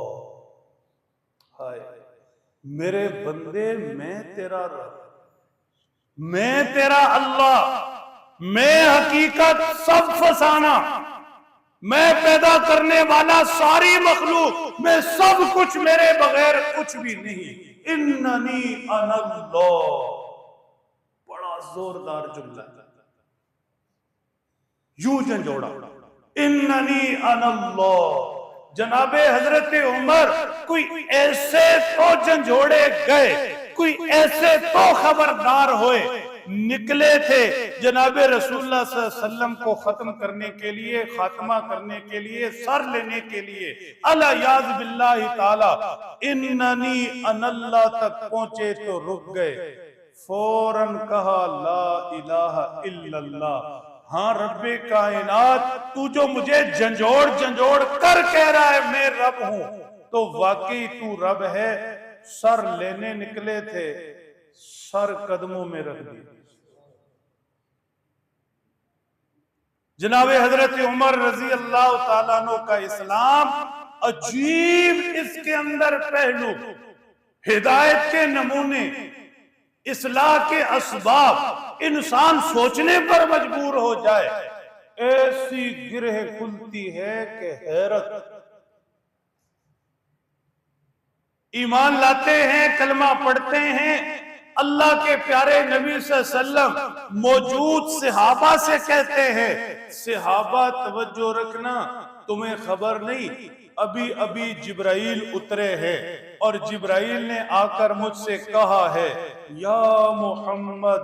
हाय मेरे बंदे, मैं तेरा रब, मैं तेरा अल्लाह, मैं हकीकत सब फसाना, मैं पैदा करने वाला सारी मखलूक, मैं सब कुछ, मेरे बगैर कुछ भी नहीं। इन्ननी अनल्लाह। बड़ा जोरदार जुमला, यूं झंझोड़ा, इन्ननी अनल्लाह। जनाबे हजरत उमर कोई ऐसे तो झंझोड़े गए, कोई ऐसे तो खबरदार हुए, निकले थे जनाबे रसूलुल्लाह सल्लल्लाहु अलैहि वसल्लम को खत्म करने के लिए, खात्मा करने के लिए, सर लेने के लिए। अला याज़ बिल्लाहि ताला, इन्ननी अनल्लाह तक पहुंचे तो रुक गए, फौरन कहा ला इलाहा इल्लल्लाह। हाँ रब्बे कायनात, तू जो मुझे झंझोड़ कर कह रहा है मैं रब हूं, तो वाकई तू रब है। सर लेने निकले थे, सर कदमों में रख दिया। जनाबे हजरत उमर रजी अल्लाह तआला अन्हु का इस्लाम अजीब, इसके अंदर पहलू, हिदायत के नमूने, इस्लाह के असबाब, इंसान सोचने पर मजबूर हो जाए। ऐसी गिरह खुलती है कि हैरत। ईमान लाते हैं, कलमा पढ़ते हैं, अल्लाह के प्यारे नबी सल्लल्लाहु अलैहि वसल्लम मौजूद सहाबा से कहते हैं, सहाबा तवज्जो रखना, तुम्हें खबर नहीं, अभी अभी जिब्राइल उतरे हैं और जिब्राइल ने आकर मुझसे कहा है, या मोहम्मद।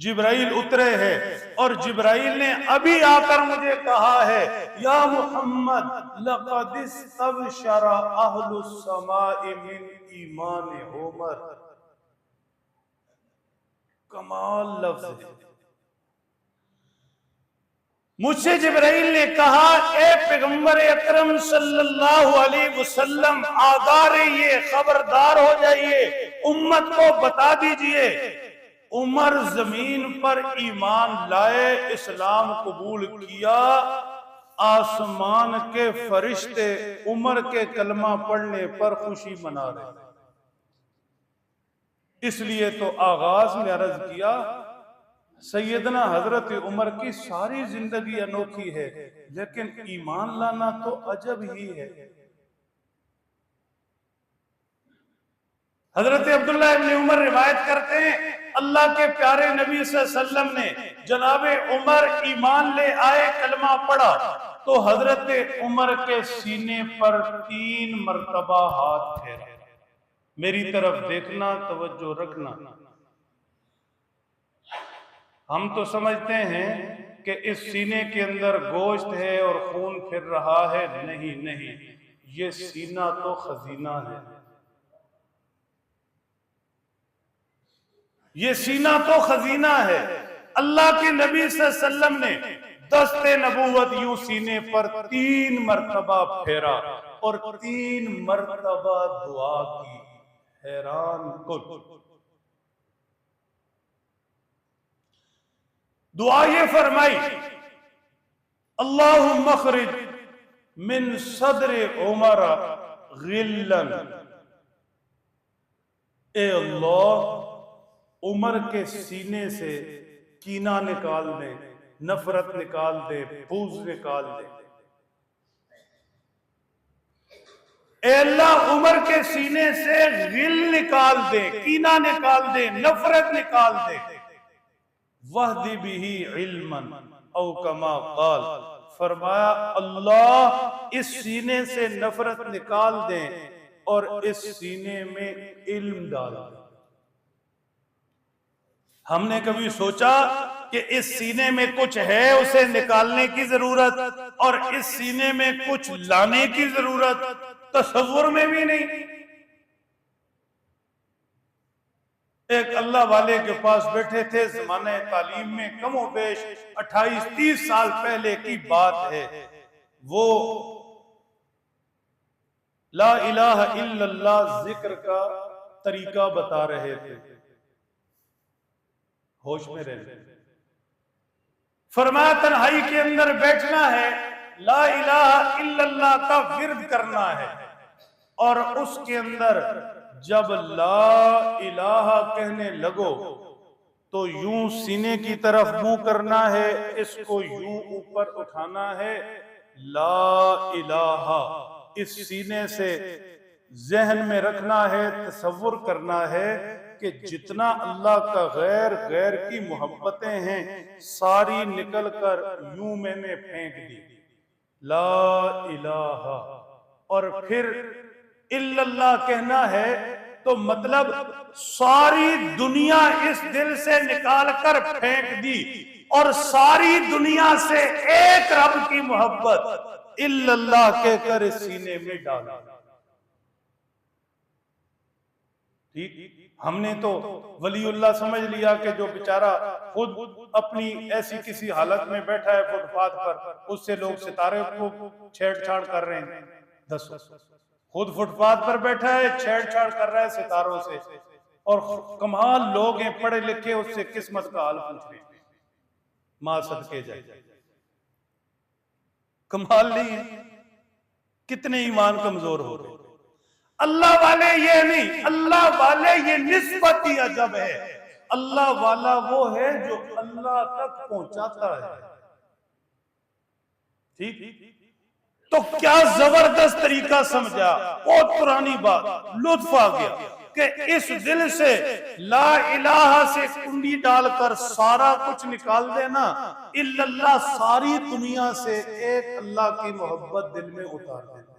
जिब्राइल उतरे हैं और जिब्राइल ने अभी आकर मुझे कहा है, या मोहम्मद लक़द इस्तबशरा अहलुस समाई मिन ईमान उमर। कमाल लफ्ज़ है। मुझसे जिब्राइल ने कहा, ए पैगंबर अकरम सल्लल्लाहु अलैहि वसल्लम, आगाह रहिए, खबरदार हो जाइए, उम्मत को बता दीजिए, उमर जमीन पर ईमान लाए, इस्लाम कबूल किया, आसमान के फरिश्ते उमर के कलमा पढ़ने पर खुशी मना रहे। इसलिए तो आगाज में अर्ज किया, सैयदना हजरत उमर की सारी जिंदगी अनोखी है, लेकिन ईमान लाना तो अजब ही है। हजरत अब्दुल्लाह इब्न उमर रिवायत करते हैं, अल्लाह के प्यारे नबी सल्लल्लाहु अलैहि वसल्लम ने जनाबे उमर ईमान ले आए, कलमा पढ़ा, तो हजरत उमर के सीने पर 3 मरतबा हाथ फेरा। मेरी तरफ देखना, तवज्जो रखना। हम तो समझते हैं कि इस सीने के अंदर गोश्त है और खून फिर रहा है, नहीं नहीं, ये सीना तो खजीना है, ये सीना तो खजीना है। अल्लाह के नबी सल्लल्लाहु अलैहि वसल्लम ने दस्ते नबूवत यूं सीने पर 3 मरतबा फेरा और 3 मरतबा दुआ की। हैरान कुल दुआ ये फरमाई, अल्लाहुम्मा मखरिज मिन सदरे उमर गिल्लन, ए अल्लाह उमर के सीने से कीना निकाल दे, नफरत निकाल दे, बूझ निकाल दे। ए अल्लाह उमर के सीने से गिल निकाल दे, कीना निकाल दे, नफरत निकाल दे। वहदी बिही इल्मन औ कमा काल, फरमाया अल्लाह इस सीने से नफरत निकाल दे और इस सीने में इल्म डाल दे। हमने कभी सोचा कि इस सीने में कुछ है उसे निकालने की जरूरत और इस सीने में कुछ लाने की जरूरत तसव्वुर में भी नहीं। एक अल्लाह वाले के पास बैठे थे, ज़माने तालीम में कमो बेश 28-30 साल पहले की बात है। वो ला इलाहा इल्लल्लाह जिक्र का तरीका बता रहे थे, होश में रहने। फरमाया तन्हाई के अंदर बैठना है, ला इलाहा इल्लल्लाह का विर्द करना है और उसके अंदर जब ला इलाहा कहने लगो तो यूं सीने की तरफ मुंह करना है, इसको यूं ऊपर उठाना है। ला इलाहा इस सीने से जहन में रखना है, तसव्वुर करना है कि जितना अल्लाह का गैर गैर की मोहब्बतें हैं सारी निकल कर यूं मैंने फेंक दी। ला इलाहा और फिर इल्लल्लाह कहना है तो मतलब सारी दुनिया इस दिल से निकाल कर फेंक दी और सारी दुनिया से एक रब की मोहब्बत इल्लल्लाह कहकर इस सीने में डाला। ठीक, हमने तो वलीउल्लाह समझ लिया कि जो बेचारा खुद अपनी ऐसी किसी हालत में बैठा है फुटपाथ पर, उससे लोग सितारे को छेड़छाड़ कर रहे हैं। दस खुद फुटपाथ पर बैठा है, छेड़छाड़ कर रहा है सितारों से, और कमाल लोग हैं पढ़े लिखे, उससे किस्मत का हाल पूछ रहे हैं। मां सदके जाए, कमाल नहीं है? कितने ईमान कमजोर हो गए। अल्लाह वाले ये नहीं, अल्लाह वाले ये निस्बत ही अजब है। अल्लाह वाला वो है जो अल्लाह तक पहुंचाता है। ठीक, तो क्या जबरदस्त तरीका समझा, बहुत पुरानी बात, लुत्फ आ गया कि इस दिल से ला इलाहा से कुंडी डालकर सारा कुछ निकाल देना, इल्लल्लाह सारी दुनिया से एक अल्लाह की मोहब्बत दिल में उतार देना।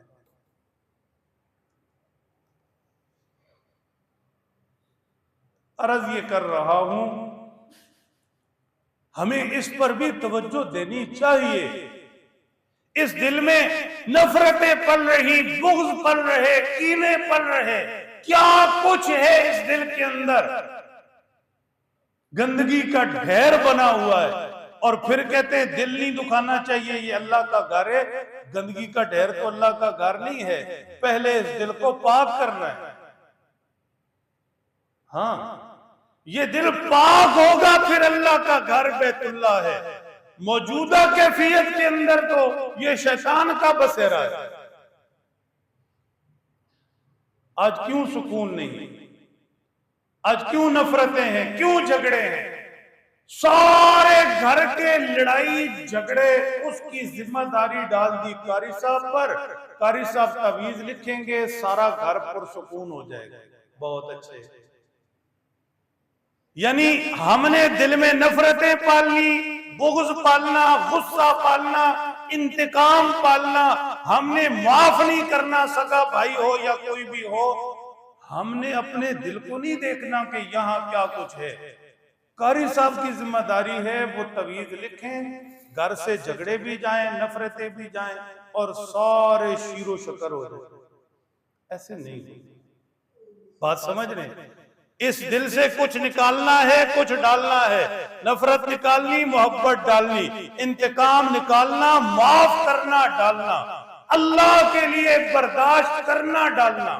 अर्ज ये कर रहा हूं, हमें इस पर भी तवज्जो देनी चाहिए। इस दिल में नफरतें पल रही, बुग़्ज़ पल रहे, कीने पल रहे, क्या कुछ है इस दिल के अंदर। गंदगी का ढेर बना हुआ है और फिर कहते हैं दिल नहीं दुखाना चाहिए, ये अल्लाह का घर है। गंदगी का ढेर तो अल्लाह का घर नहीं है, पहले इस दिल को पाक करना है। हाँ, ये दिल पाक होगा फिर अल्लाह का घर बैतुल्लाह है। मौजूदा कैफियत के अंदर तो ये शैतान का बसेरा है। आज क्यों सुकून नहीं, आज क्यों नफरतें हैं, क्यों झगड़े हैं? सारे घर के लड़ाई झगड़े उसकी जिम्मेदारी डाल दी कारी साहब पर। कारी साहब तवीज लिखेंगे, सारा घर पुरसुकून हो जाएगा। बहुत अच्छे, यानी हमने दिल में नफरतें पालनी, बुग़्ज़ पालना, गुस्सा पालना, इंतकाम पालना, हमने माफ नहीं करना, सगा भाई हो या कोई भी हो। हमने अपने दिल को नहीं देखना कि यहाँ क्या कुछ है। कारी साहब की जिम्मेदारी है वो तवीज लिखें, घर से झगड़े भी जाएं, नफरतें भी जाएं और सारे शीरो शकर हो जाए। ऐसे नहीं, बात समझ रहे हैं? इस दिल से कुछ निकालना है, कुछ डालना है। नफरत निकालनी, मोहब्बत डालनी, इंतकाम निकालना, माफ करना डालना, अल्लाह के लिए बर्दाश्त करना डालना,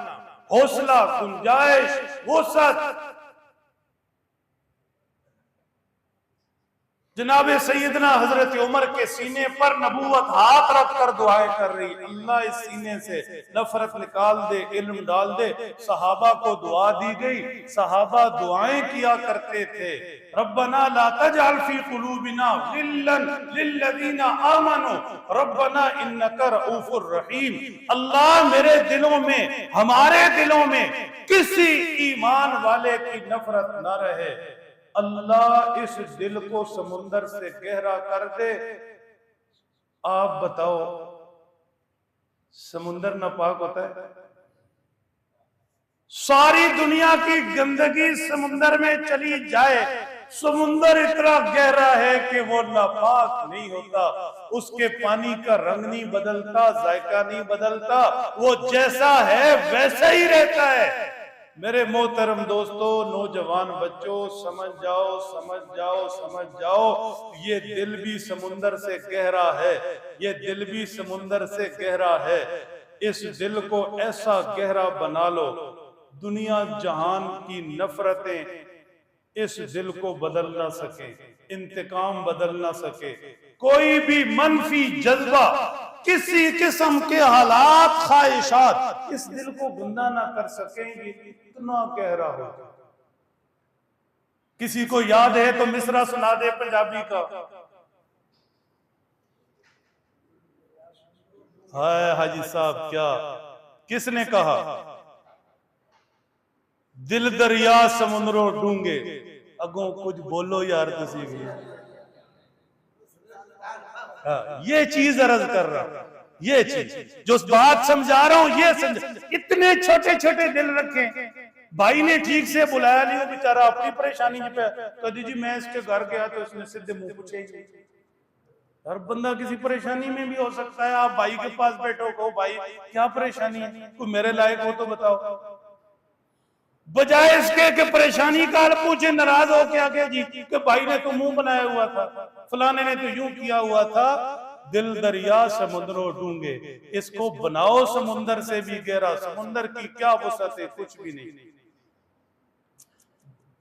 हौसला, गुंजाइश, वसअत। जनाबे सैयदना हजरत उमर के सीने पर नबूवत हाथ रखकर दुआएं कर रही, अल्लाह इस सीने से नफरत निकाल दे, इल्म डाल दे। सहाबा को दुआ दी गई, सहाबा दुआएं किया करते थे, रब्बना ला तजअल फी कुलूबिना गिल्लन लिल्लज़ीना आमनू रब्बना इन्नका रऊफुर रहीम। अल्लाह मेरे दिलों में, हमारे दिलों में किसी ईमान वाले की नफरत न रहे। अल्लाह इस दिल को समुंदर से गहरा कर दे। आप बताओ, समुंदर नापाक होता है? सारी दुनिया की गंदगी समुंदर में चली जाए, समुंदर इतना गहरा है कि वो नापाक नहीं होता। उसके पानी का रंग नहीं बदलता, जायका नहीं बदलता, वो जैसा है वैसा ही रहता है। मेरे मोहतरम दोस्तों, नौजवान बच्चों, समझ जाओ, समझ जाओ, समझ जाओ, ये दिल भी समुंदर से गहरा है, ये दिल भी समुंदर से गहरा है। इस दिल को ऐसा गहरा बना लो, दुनिया जहान की नफरतें इस दिल को बदल ना सके, इंतकाम बदल ना सके, कोई भी मनफी जज्बा, किसी किस्म के हालात, ख्वाहिशात इस दिल को गुंदा ना कर सकेंगे। इतना गहरा हो। किसी को याद है तो मिसरा सुना दे पंजाबी का। हाय हाजी साहब, क्या किसने कहा? दिल दरिया समुद्रों डूंगे। अगों कुछ बोलो यार तुसी भी। ये चीज अर्ज कर रहा हूं, ये चीज जो बात समझा रहा हूं, ये समझ। इतने छोटे छोटे दिल रखे। भाई ने ठीक से बुलाया नहीं, वो बेचारा अपनी परेशानी पे कदी जी मैं इसके घर गया तो इसने सीधे मुंह पूछे। हर बंदा किसी परेशानी में भी हो सकता है। आप भाई के पास बैठो, कहो भाई क्या परेशानी है, कोई मेरे लायक हो तो बताओ, बजाय इसके कि परेशानी का पूछे, नाराज हो क्या के जी कि भाई ने तो मुंह बनाया हुआ था, फलाने ने तो यूं किया हुआ था। दिल दरिया समुद्रों डूंगे, इसको बनाओ समुंदर से भी गहरा। समुंदर की क्या वसअत है, कुछ भी नहीं।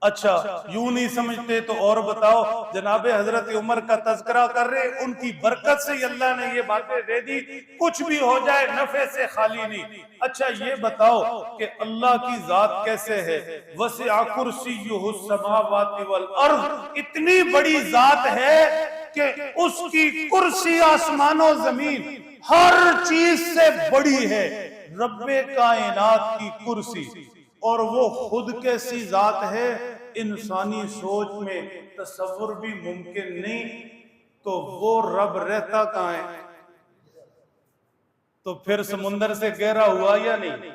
अच्छा, यूं नहीं समझते तो और बताओ। जनाबे हजरत उमर का तज़किरा कर रहे, उनकी बरकत से अल्लाह ने ये बातें दे दी, कुछ भी हो जाए नफे से खाली नहीं। अच्छा ये बताओ कि अल्लाह की जात कैसे है? वसिअ कुर्सियुहु समावाति वल अर्ज़, इतनी बड़ी जात है कि उसकी कुर्सी आसमानों जमीन हर चीज से बड़ी है। रब्बे कायनात की कुर्सी, और वो खुद कैसी जात है, इंसानी सोच में तसव्वुर भी मुमकिन नहीं। तो वो रब रहता कहां है? तो फिर समुंदर से गहरा हुआ या नहीं?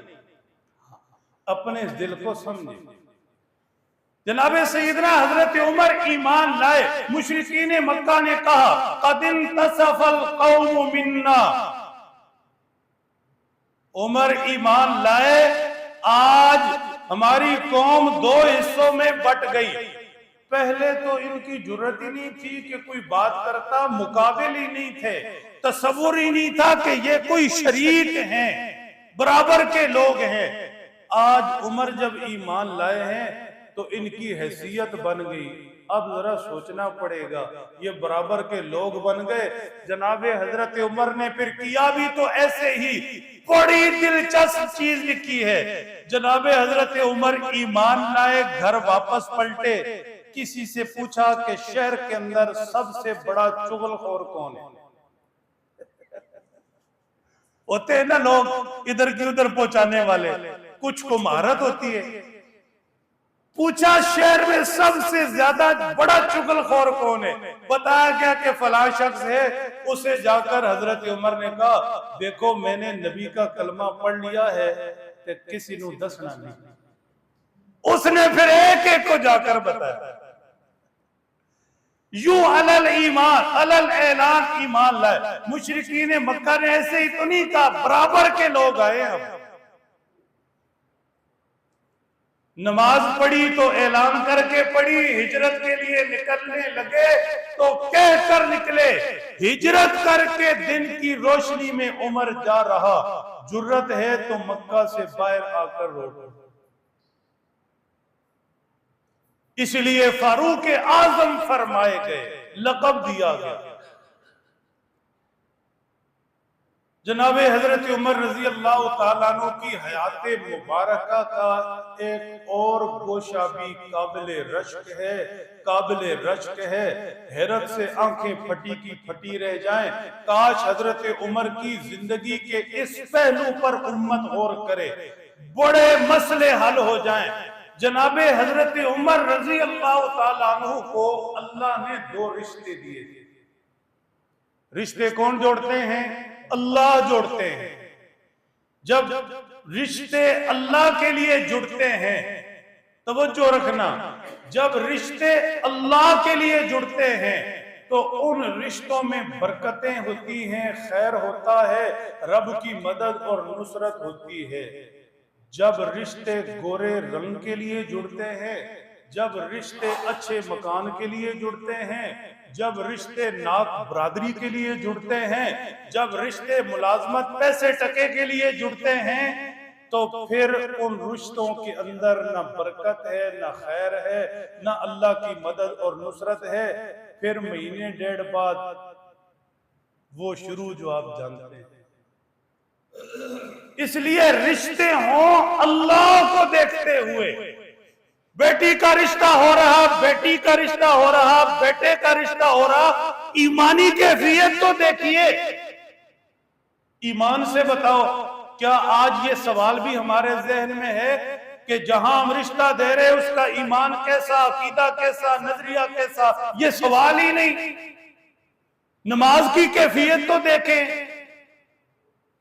अपने इस दिल को समझे। जनाबे सैयदना हजरत उमर ईमान लाए। मुशरिकीन मक्का ने कहा कदिन तसफल कौम मिन्ना। उमर ईमान लाए, आज हमारी कौम दो हिस्सों में बट गई। पहले तो इनकी जुर्रत ही नहीं थी कि कोई बात करता, मुकाबिल ही नहीं थे, तसव्वुर ही नहीं था कि ये कोई शरीक हैं, बराबर के लोग हैं। आज उमर जब ईमान लाए हैं तो इनकी हैसियत बन गई। अब जरा सोचना पड़ेगा, ये बराबर के लोग बन गए। जनाबे हजरत उमर ने फिर किया भी तो ऐसे ही। बड़ी दिलचस्प चीज लिखी है। जनाबे हजरत उमर ईमान लाए, घर वापस पलटे, किसी से पूछा कि शहर के अंदर सबसे बड़ा चुगलखोर कौन है? होते हैं ना लोग इधर की उधर पहुंचाने वाले, कुछ को महारत होती है। पूछा शहर में सबसे ज्यादा बड़ा चुगलखोर कौन है? बताया गया कि फलां शख्स है। उसे जाकर हजरत उमर ने कहा, देखो मैंने नबी का कलमा पढ़ लिया है कि किसी को दसना नहीं। उसने फिर एक एक को जाकर बताया। यूं अलल ईमान अलल ऐलान ईमान लाए। मुशरिकीन मक्का ने ऐसे ही तो नहीं कहा, बराबर के लोग आए हम। नमाज पढ़ी तो ऐलान करके पढ़ी, हिजरत के लिए निकलने लगे तो कह कर निकले, हिजरत करके दिन की रोशनी में उमर जा रहा, जुर्रत है तो मक्का से बाहर आकर रोको। इसलिए फारूक आजम फरमाए गए, लक़ब दिया गया। जनाबे हजरत उमर रजी अल्लाह तआला अन्हु की हयात मुबारक का एक और गोशा भी काबिले रश्क है, काबिले रश्क है। हैरत से आंखें फटी की फटी रह जाएं। काश हजरत उमर की जिंदगी के इस पहलू पर उम्मत गौर करे, बड़े मसले हल हो जाएं। जनाबे हजरत उमर रजी अल्लाह तआला अन्हु को अल्लाह ने दो रिश्ते दिए थे। रिश्ते कौन जोड़ते हैं? अल्लाह जोड़ते हैं। जब रिश्ते अल्लाह के लिए जुड़ते हैं, तवज्जो रखना, जब रिश्ते अल्लाह के लिए जुड़ते हैं तो उन रिश्तों में बरकतें होती हैं, खैर होता है, रब की मदद और नुसरत होती है। जब रिश्ते गोरे रंग के लिए जुड़ते हैं, जब रिश्ते अच्छे मकान के लिए जुड़ते हैं, जब रिश्ते नाक बरादरी के लिए जुड़ते हैं, जब रिश्ते मुलाजमत पैसे टके के लिए जुड़ते हैं, तो फिर उन रिश्तों के अंदर न बरकत है, न खैर है, न अल्लाह की मदद और नुसरत है। फिर महीने डेढ़ बाद वो शुरू जो आप जानते हैं। इसलिए रिश्ते हों अल्लाह को देखते हुए। बेटी का रिश्ता हो रहा, बेटी का रिश्ता हो रहा, बेटे का रिश्ता हो रहा, ईमानी कैफियत तो देखिए। ईमान से बताओ, क्या आज ये सवाल भी हमारे जहन में है कि जहां हम रिश्ता दे रहे उसका ईमान कैसा, अकीदा कैसा, नजरिया कैसा? ये सवाल ही नहीं। नमाज की कैफियत तो देखें।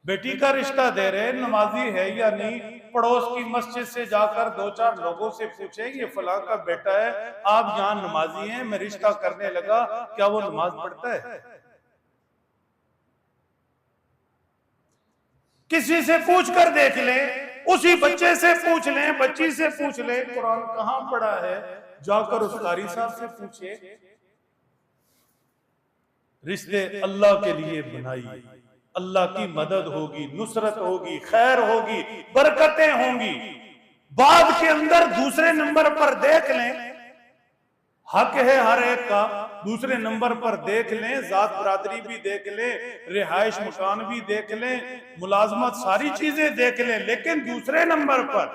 बेटी का रिश्ता दे रहे, नमाजी है या नहीं? पड़ोस की मस्जिद से जाकर दो चार लोगों से पूछे, ये फलां का बेटा है, आप यहाँ नमाजी हैं, मैं रिश्ता करने लगा, क्या वो नमाज पढ़ता है? किसी से पूछ कर देख लें, उसी बच्चे से पूछ लें, बच्ची से पूछ लें, कुरान कहाँ पढ़ा है, जाकर उस कारी साहब से पूछे। रिश्ते अल्लाह के लिए बनाइए, अल्लाह की मदद होगी, नुसरत होगी, खैर होगी, बरकतें होंगी। बाद के अंदर दूसरे नंबर पर देख लें, हक है हर एक का, दूसरे नंबर पर देख लें, जात बरादरी भी देख लें, रिहाइश मकान भी देख लें, मुलाजमत, सारी चीजें देख लें, लेकिन दूसरे नंबर पर,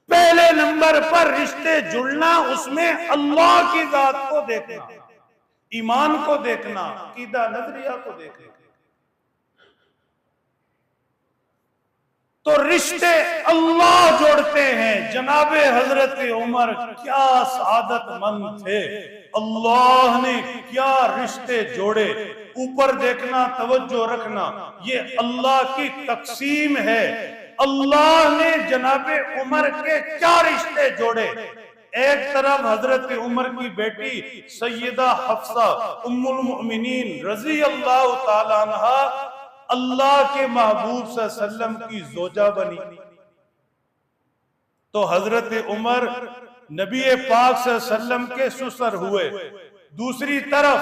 पहले नंबर पर रिश्ते जुड़ना, उसमें अल्लाह की जात को देखना, ईमान को देखना, अकीदा नजरिया को देखना। तो रिश्ते अल्लाह जोड़ते हैं। जनाबे हजरत उमर क्या सादतमंद थे, अल्लाह ने क्या रिश्ते जोड़े। ऊपर देखना, तवज्जो रखना, ये अल्लाह की तकसीम है। अल्लाह ने जनाबे उमर के क्या रिश्ते जोड़े। एक तरफ हजरत उमर की बेटी सैयदा हफ्सा उम्मुल मोमिनीन रजी अल्लाह तआला अन्हा अल्लाह के महबूब सल्लल्लाहु अलैहि वसल्लम की जोजा बनी, तो हजरत उमर नबी पाक सल्लल्लाहु अलैहि वसल्लम के ससुर हुए। दूसरी तरफ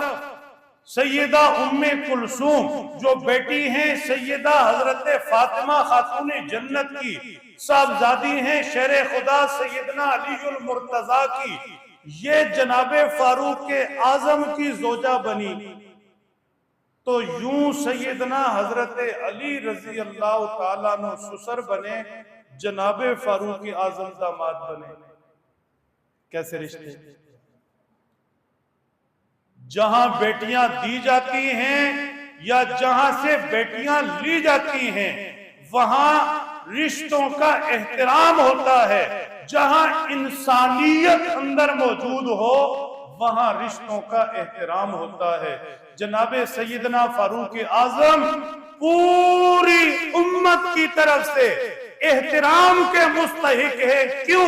सैयदा उम्मे कुलसूम जो बेटी हैं सैयदा हजरत फातिमा खातूने जन्नत की, साहबजादी हैं शेरे खुदा सैयदना अलीउल मुर्तजा की, ये जनाबे फारूक के आजम की जोजा बनी। तो यूं सैयदना हजरत अली रजी अल्लाह तआला अन्हु ससुर बने, जनाबे फारूक आजम दामाद बने। कैसे रिश्ते! जहां बेटियां दी जाती हैं या जहां से बेटियां ली जाती हैं, वहां रिश्तों का एहतराम होता है। जहां इंसानियत अंदर मौजूद हो, वहां रिश्तों का एहतराम होता है। जनाबे सैयदना फारूक आजम पूरी उम्मत की तरफ से एहतराम के मुस्तहिक है। क्यों?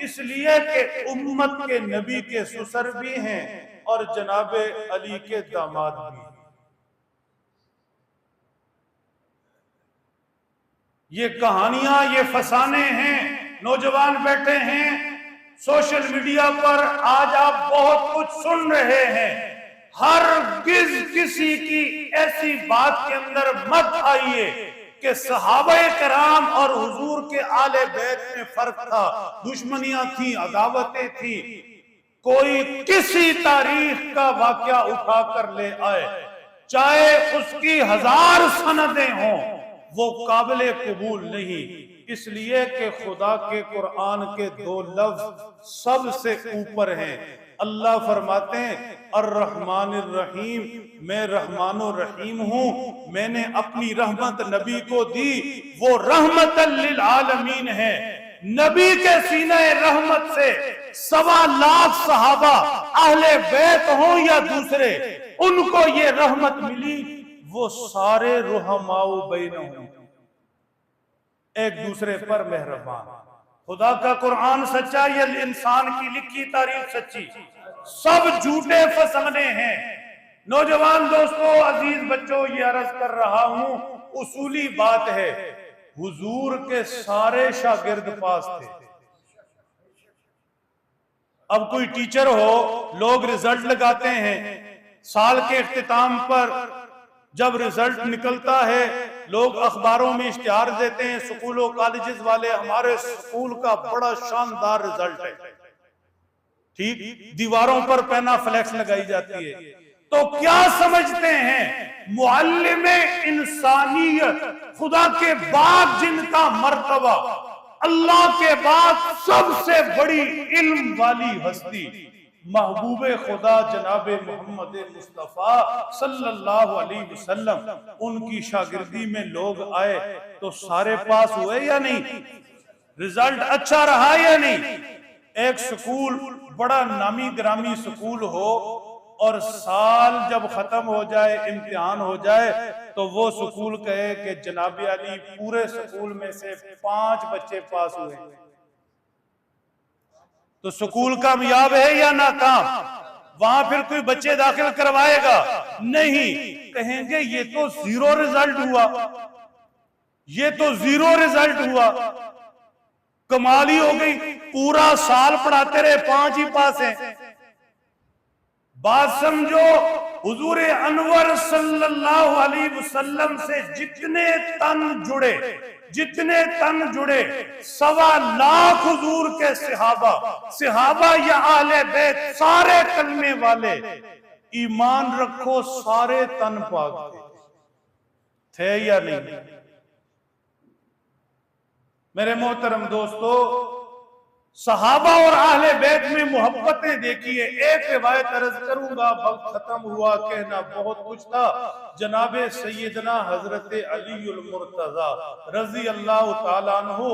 इसलिए कि उम्मत के नबी के ससुर भी हैं और जनाबे अली के दामाद भी। ये कहानियां, ये फसाने हैं नौजवान बैठे हैं सोशल मीडिया पर, आज आप बहुत कुछ सुन रहे हैं। हरगिज किसी की ऐसी बात के अंदर मत आइए कि सहाबाए कराम और हुजूर के आले बैत में फर्क था, दुश्मनियां थी, अदावतें थी। कोई किसी तारीख का वाकया उठा कर ले आए, चाहे उसकी 1000 सनदें हों, वो काबिल कबूल नहीं। इसलिए कि खुदा के कुरान के 2 लफ्ज सबसे ऊपर हैं। अल्लाह फरमाते हैं अर्रहमानिर रहीम, मैं रहमानुर रहीम हूं। मैंने अपनी रहमत नबी को दी, वो रहमतल लिल आलमीन है। नबी के सीने रहमत से 1.25 लाख सहाबा अहले बैत हो या दूसरे, उनको ये रहमत मिली। वो सारे रुहमाउ बैनहुम, एक दूसरे पर मेहरबान। खुदा का कुरान सच्चा, ये इंसान की लिखी तारीफ सच्ची, सब झूठे फसाने हैं। नौजवान दोस्तों, अजीज बच्चों, ये अर्ज कर रहा हूं, उसूली बात है। हुजूर के सारे शागिर्द पास थे। अब कोई टीचर हो, लोग रिजल्ट लगाते हैं, साल के इख्तिताम पर जब रिजल्ट निकलता है, लोग अखबारों में इश्तिहार देते हैं, स्कूलों कॉलेजेस वाले, हमारे स्कूल का बड़ा शानदार रिजल्ट है, ठीक, दीवारों पर पेना फ्लैक्स लगाई जाती है। तो क्या समझते हैं मुअल्लिमे इंसानियत, खुदा के बाद जिनका मर्तबा, अल्लाह के बाद सबसे बड़ी इल्म वाली हस्ती महबूबे खुदा जनाबे मोहम्मद मुस्तफा सल्लल्लाहु अलैहि वसल्लम, उनकी शागिर्दी में लोग आए तो सारे पास हुए या नहीं? रिजल्ट अच्छा रहा या नहीं? एक स्कूल बड़ा नामी ग्रामी स्कूल हो और साल जब खत्म हो जाए, इम्तिहान हो जाए, तो वो स्कूल कहे कि जनाबे अली पूरे स्कूल में से 5 बच्चे पास हुए, तो स्कूल कामयाब है या नाकाम? वहां फिर कोई बच्चे दाखिल करवाएगा नहीं, कहेंगे ये तो 0 रिजल्ट हुआ, ये तो 0 रिजल्ट हुआ, कमाल ही हो गई, पूरा साल पढ़ाते रहे 5 ही पास हैं। बात समझो, हुजूर अनवर सल्लल्लाहु अलैहि वसल्लम से जितने तन जुड़े 1.25 लाख हुजूर के सहाबा या आले बैत, सारे कलमे वाले, ईमान रखो सारे तन पाक थे या नहीं? मेरे मोहतरम दोस्तों, सहाबा और अहले बैत में मोहब्बतें देखिए। एक रिवायत अर्ज करूंगा, वक्त खत्म हुआ, कहना बहुत कुछ था। जनाबे सैयदना हजरत अलीउल मुर्तजा रजी अल्लाह ताला अन्हु,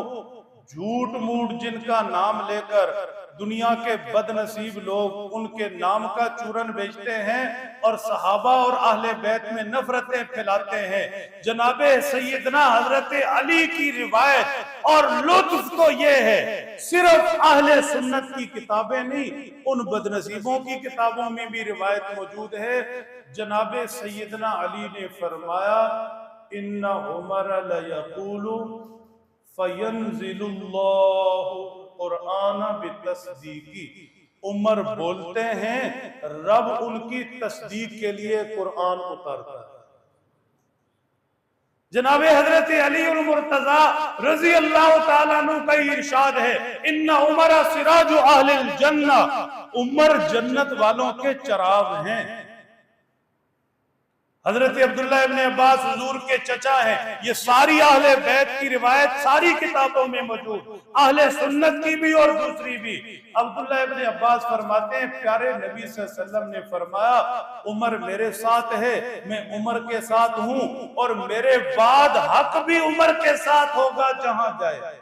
झूठ मूठ जिनका नाम लेकर दुनिया के बदनसीब लोग उनके नाम का चूरन बेचते हैं और सहाबा और अहले बैत में नफरतें फैलाते हैं। जनाबे सैयदना हजरत अली की रिवायत और लुत्फ तो ये है, सिर्फ अहले सुन्नत की किताबें नहीं, उन बदनसीबों की किताबों में भी रिवायत मौजूद है। जनाबे सैयदना अली ने फरमाया, इन्ना उमर लयक़ूलु फयंज़िलुल्लाहु कुरान बितस्दीकी, उमर बोलते हैं रब उनकी तस्दीक के लिए कुरान उतारता है। जनाबे हजरत अली मुर्तजा रजी अल्लाह ताला अन्हु का इरशाद है, इन्ना उमर सिराजु अहलिल जन्ना, उमर जन्नत वालों के चिराग हैं। हजरत अब्दुल्ला इब्ने अब्बास हुजूर के चचा हैं। ये सारी अहले बैत की रिवायत सारी किताबों में मौजूद, अहले सुन्नत की भी और दूसरी भी। अब्दुल्ला इब्ने अब्बास फरमाते हैं, प्यारे नबी सल्लल्लाहु अलैहि वसल्लम ने फरमाया, उमर मेरे साथ है, मैं उमर के साथ हूं और मेरे बाद हक भी उमर के साथ होगा जहां जाए।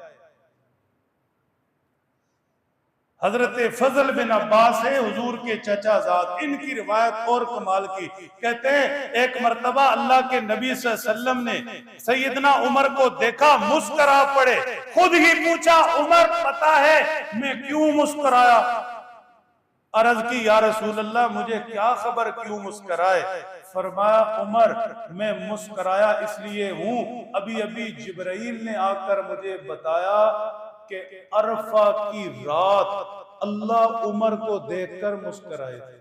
हजरत फजल बिन अब्बास है हुजूर के चचा जात, इनकी रिवायत और कमाल की। कहते हैं एक मर्तबा अल्लाह के नबी सल्लल्लाहु अलैहि वसल्लम ने सैयदना उमर को देखा, मुस्कुरा पड़े। खुद ही पूछा, उमर पता है मैं क्यों मुस्कुराया? अर्ज की, या रसूल अल्लाह मुझे क्या खबर क्यों मुस्कुराए? फरमाया, उमर मैं मुस्कुराया इसलिए हूं, अभी अभी जिब्राइल ने आकर मुझे बताया कि अरफा की रात अल्लाह उमर को देखकर मुस्कुराए थे।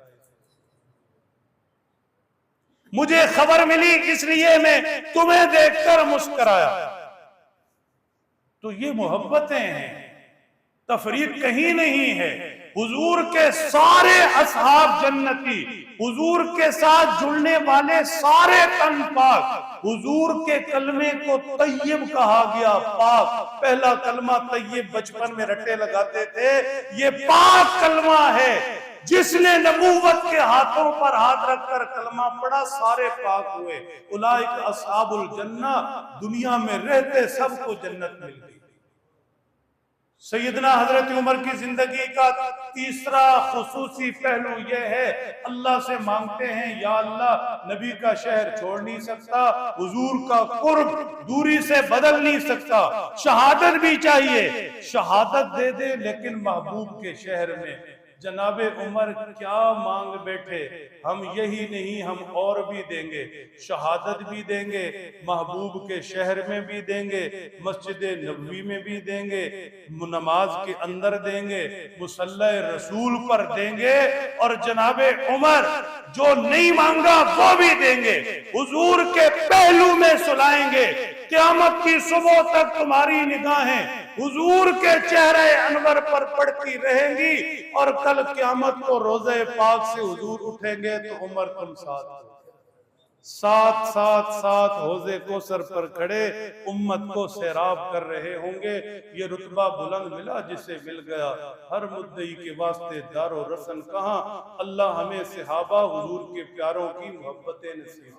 मुझे खबर मिली इसलिए मैं तुम्हें देखकर मुस्कुराया। तो ये मोहब्बतें हैं, तफरीक कहीं नहीं है। हुजूर के सारे असहाब जन्नती, हुजूर के साथ जुड़ने वाले सारे तन पाक। हुजूर के कलमे को तय्यब कहा गया, पाक। पहला कलमा तय्यब बचपन में रट्टे लगाते थे, ये पाक कलमा है। जिसने नबूवत के हाथों पर हाथ रखकर कलमा पढ़ा, सारे पाक हुए। उलाइक अस्हाबुल जन्ना, दुनिया में रहते सबको जन्नत मिल गई। सैयदना हजरत उमर की जिंदगी का तीसरा खुसूसी पहलू यह है, अल्लाह से मांगते हैं, या अल्लाह नबी का शहर छोड़ नहीं सकता, हुजूर का कुर्ब दूरी से बदल नहीं सकता, शहादत भी चाहिए, शहादत दे दे लेकिन महबूब के शहर में। जनाबे उमर क्या मांग बैठे, हम यही नहीं हम और भी देंगे, शहादत भी देंगे, महबूब के शहर में भी देंगे, मस्जिद नबवी में भी देंगे, नमाज के अंदर देंगे, मुसल्ला रसूल पर देंगे, और जनाबे उमर जो नहीं मांगा वो भी देंगे, हुजूर के पहलू में सुलाएंगे। क़यामत की सुबह तक तुम्हारी निगाहें हुजूर के चेहरे अनवर पर पड़ती रहेंगी, और कल क़यामत को रोज़े पाक से हुजूर उठेंगे तो उमर तुम साथ साथ हौज़े कौसर पर खड़े उम्मत को सैराब कर रहे होंगे। ये रुतबा बुलंद मिला जिसे मिल गया, हर मुद्दई के वास्ते दारो रसन कहाँ। अल्लाह हमें सहाबा हुजूर के प्यारों की मोहब्बतें नसीब